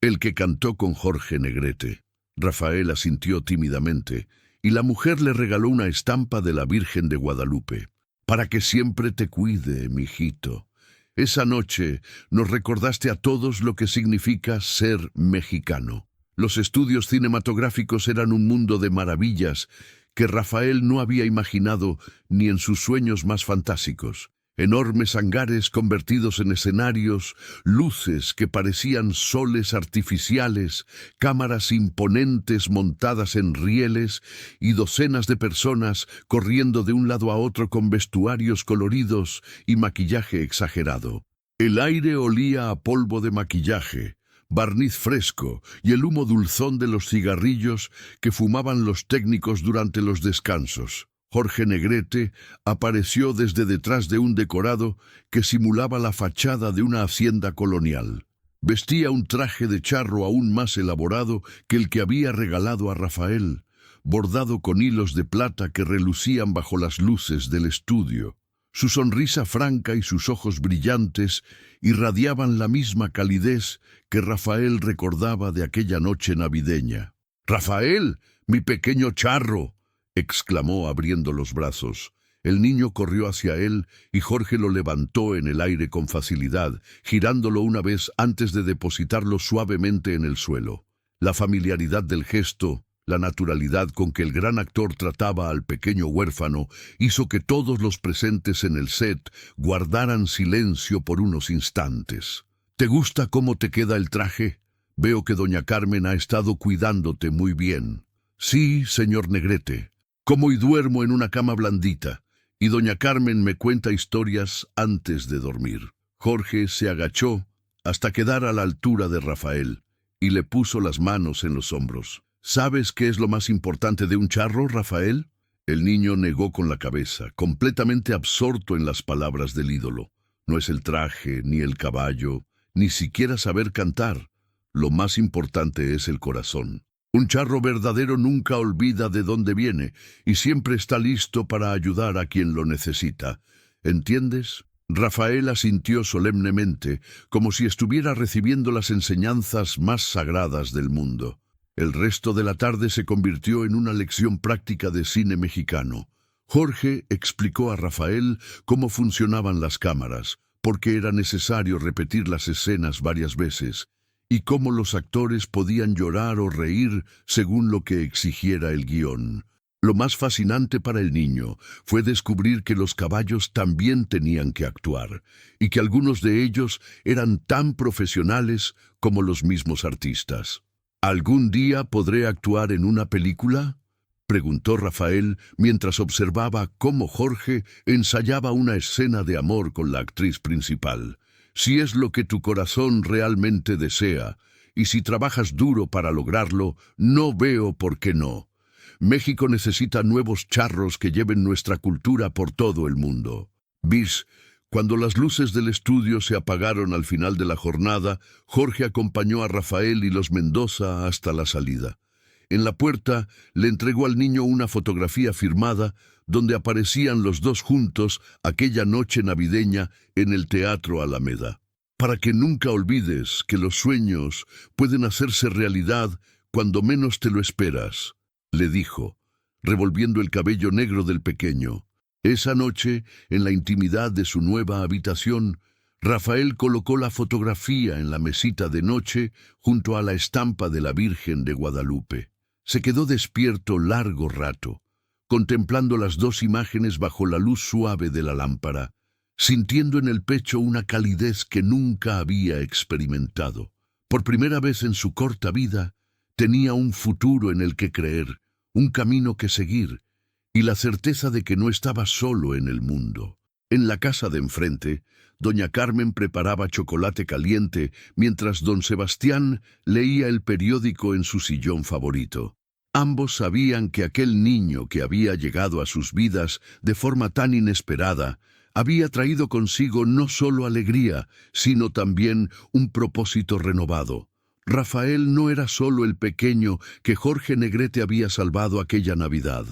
El que cantó con Jorge Negrete». Rafael asintió tímidamente, y la mujer le regaló una estampa de la Virgen de Guadalupe. «Para que siempre te cuide, mijito. Esa noche nos recordaste a todos lo que significa ser mexicano». Los estudios cinematográficos eran un mundo de maravillas que Rafael no había imaginado ni en sus sueños más fantásticos. Enormes hangares convertidos en escenarios, luces que parecían soles artificiales, cámaras imponentes montadas en rieles y docenas de personas corriendo de un lado a otro con vestuarios coloridos y maquillaje exagerado. El aire olía a polvo de maquillaje, barniz fresco y el humo dulzón de los cigarrillos que fumaban los técnicos durante los descansos. Jorge Negrete apareció desde detrás de un decorado que simulaba la fachada de una hacienda colonial. Vestía un traje de charro aún más elaborado que el que había regalado a Rafael, bordado con hilos de plata que relucían bajo las luces del estudio. Su sonrisa franca y sus ojos brillantes irradiaban la misma calidez que Rafael recordaba de aquella noche navideña. «¡Rafael, mi pequeño charro!», exclamó abriendo los brazos. El niño corrió hacia él y Jorge lo levantó en el aire con facilidad, girándolo una vez antes de depositarlo suavemente en el suelo. La familiaridad del gesto La naturalidad con que el gran actor trataba al pequeño huérfano hizo que todos los presentes en el set guardaran silencio por unos instantes. ¿Te gusta cómo te queda el traje? Veo que doña Carmen ha estado cuidándote muy bien. Sí, señor Negrete. Como y duermo en una cama blandita, y doña Carmen me cuenta historias antes de dormir. Jorge se agachó hasta quedar a la altura de Rafael y le puso las manos en los hombros. ¿Sabes qué es lo más importante de un charro, Rafael? El niño negó con la cabeza, completamente absorto en las palabras del ídolo. No es el traje, ni el caballo, ni siquiera saber cantar. Lo más importante es el corazón. Un charro verdadero nunca olvida de dónde viene y siempre está listo para ayudar a quien lo necesita. ¿Entiendes? Rafael asintió solemnemente, como si estuviera recibiendo las enseñanzas más sagradas del mundo. El resto de la tarde se convirtió en una lección práctica de cine mexicano. Jorge explicó a Rafael cómo funcionaban las cámaras, por qué era necesario repetir las escenas varias veces, y cómo los actores podían llorar o reír según lo que exigiera el guión. Lo más fascinante para el niño fue descubrir que los caballos también tenían que actuar, y que algunos de ellos eran tan profesionales como los mismos artistas. ¿Algún día podré actuar en una película?, preguntó Rafael mientras observaba cómo Jorge ensayaba una escena de amor con la actriz principal. Si es lo que tu corazón realmente desea, y si trabajas duro para lograrlo, no veo por qué no. México necesita nuevos charros que lleven nuestra cultura por todo el mundo. Bis, cuando las luces del estudio se apagaron al final de la jornada, Jorge acompañó a Rafael y los Mendoza hasta la salida. En la puerta le entregó al niño una fotografía firmada donde aparecían los dos juntos aquella noche navideña en el Teatro Alameda. Para que nunca olvides que los sueños pueden hacerse realidad cuando menos te lo esperas, le dijo, revolviendo el cabello negro del pequeño. Esa noche, en la intimidad de su nueva habitación, Rafael colocó la fotografía en la mesita de noche junto a la estampa de la Virgen de Guadalupe. Se quedó despierto largo rato, contemplando las dos imágenes bajo la luz suave de la lámpara, sintiendo en el pecho una calidez que nunca había experimentado. Por primera vez en su corta vida, tenía un futuro en el que creer, un camino que seguir, y la certeza de que no estaba solo en el mundo. En la casa de enfrente, doña Carmen preparaba chocolate caliente mientras don Sebastián leía el periódico en su sillón favorito. Ambos sabían que aquel niño que había llegado a sus vidas de forma tan inesperada había traído consigo no solo alegría, sino también un propósito renovado. Rafael no era solo el pequeño que Jorge Negrete había salvado aquella Navidad.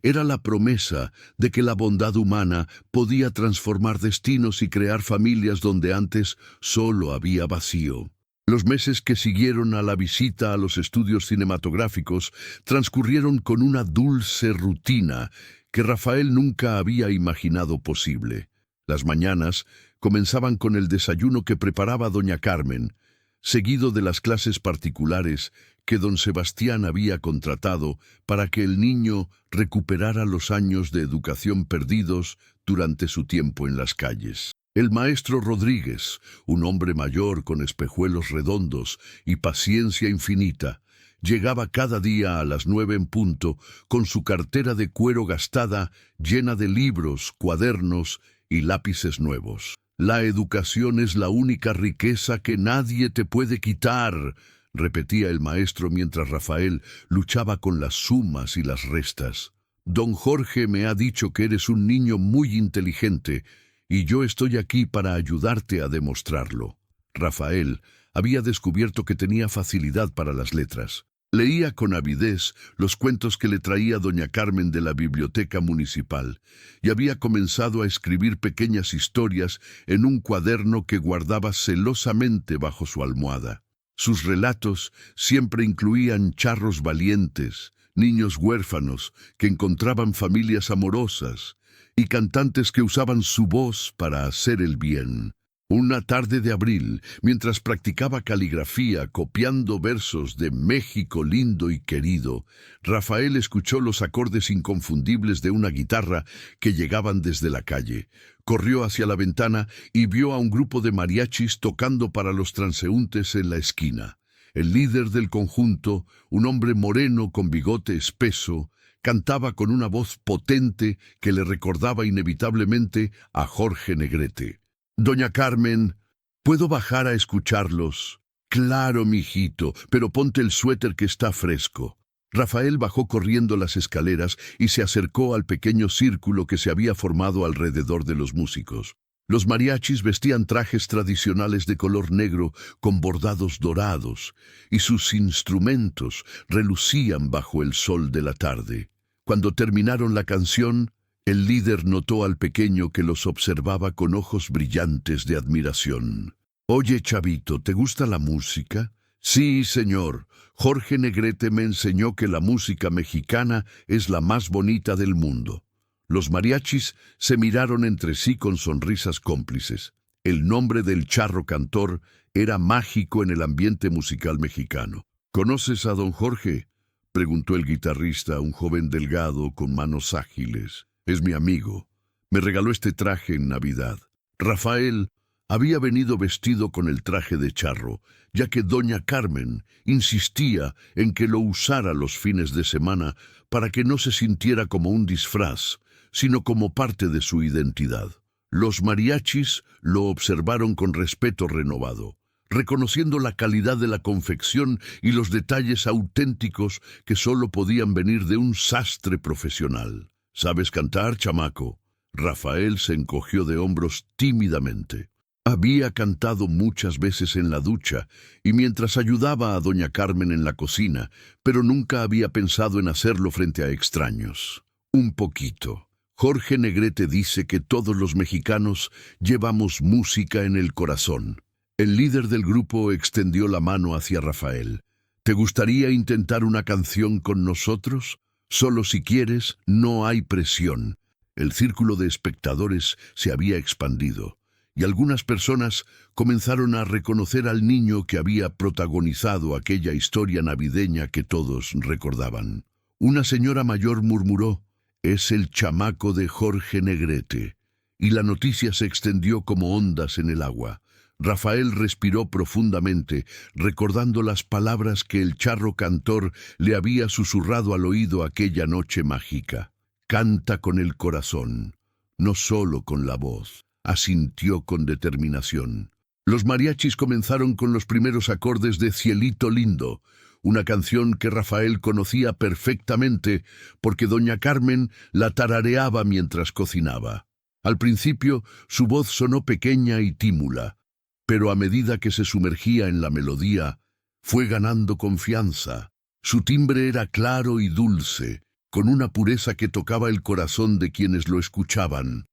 Era la promesa de que la bondad humana podía transformar destinos y crear familias donde antes solo había vacío. Los meses que siguieron a la visita a los estudios cinematográficos transcurrieron con una dulce rutina que Rafael nunca había imaginado posible. Las mañanas comenzaban con el desayuno que preparaba doña Carmen, seguido de las clases particulares que don Sebastián había contratado para que el niño recuperara los años de educación perdidos durante su tiempo en las calles. El maestro Rodríguez, un hombre mayor con espejuelos redondos y paciencia infinita, llegaba cada día a las 9 en punto con su cartera de cuero gastada llena de libros, cuadernos y lápices nuevos. «La educación es la única riqueza que nadie te puede quitar», repetía el maestro mientras Rafael luchaba con las sumas y las restas. «Don Jorge me ha dicho que eres un niño muy inteligente, y yo estoy aquí para ayudarte a demostrarlo». Rafael había descubierto que tenía facilidad para las letras. Leía con avidez los cuentos que le traía doña Carmen de la biblioteca municipal y había comenzado a escribir pequeñas historias en un cuaderno que guardaba celosamente bajo su almohada. Sus relatos siempre incluían charros valientes, niños huérfanos que encontraban familias amorosas y cantantes que usaban su voz para hacer el bien. Una tarde de abril, mientras practicaba caligrafía copiando versos de México lindo y querido, Rafael escuchó los acordes inconfundibles de una guitarra que llegaban desde la calle. Corrió hacia la ventana y vio a un grupo de mariachis tocando para los transeúntes en la esquina. El líder del conjunto, un hombre moreno con bigote espeso, cantaba con una voz potente que le recordaba inevitablemente a Jorge Negrete. «Doña Carmen, ¿puedo bajar a escucharlos?» «Claro, mijito, pero ponte el suéter que está fresco». Rafael bajó corriendo las escaleras y se acercó al pequeño círculo que se había formado alrededor de los músicos. Los mariachis vestían trajes tradicionales de color negro con bordados dorados, y sus instrumentos relucían bajo el sol de la tarde. Cuando terminaron la canción, el líder notó al pequeño que los observaba con ojos brillantes de admiración. «Oye, chavito, ¿te gusta la música?» «Sí, señor. Jorge Negrete me enseñó que la música mexicana es la más bonita del mundo». Los mariachis se miraron entre sí con sonrisas cómplices. El nombre del charro cantor era mágico en el ambiente musical mexicano. «¿Conoces a don Jorge?», preguntó el guitarrista, un joven delgado con manos ágiles. «Es mi amigo. Me regaló este traje en Navidad». Rafael había venido vestido con el traje de charro, ya que doña Carmen insistía en que lo usara los fines de semana para que no se sintiera como un disfraz, sino como parte de su identidad. Los mariachis lo observaron con respeto renovado, reconociendo la calidad de la confección y los detalles auténticos que solo podían venir de un sastre profesional. «¿Sabes cantar, chamaco?» Rafael se encogió de hombros tímidamente. Había cantado muchas veces en la ducha y mientras ayudaba a doña Carmen en la cocina, pero nunca había pensado en hacerlo frente a extraños. «Un poquito. Jorge Negrete dice que todos los mexicanos llevamos música en el corazón». El líder del grupo extendió la mano hacia Rafael. «¿Te gustaría intentar una canción con nosotros? Solo si quieres, no hay presión». El círculo de espectadores se había expandido, y algunas personas comenzaron a reconocer al niño que había protagonizado aquella historia navideña que todos recordaban. Una señora mayor murmuró: «Es el chamaco de Jorge Negrete», y la noticia se extendió como ondas en el agua. Rafael respiró profundamente, recordando las palabras que el charro cantor le había susurrado al oído aquella noche mágica. «Canta con el corazón, no solo con la voz», asintió con determinación. Los mariachis comenzaron con los primeros acordes de Cielito Lindo, una canción que Rafael conocía perfectamente porque doña Carmen la tarareaba mientras cocinaba. Al principio, su voz sonó pequeña y tímula, pero a medida que se sumergía en la melodía, fue ganando confianza. Su timbre era claro y dulce, con una pureza que tocaba el corazón de quienes lo escuchaban.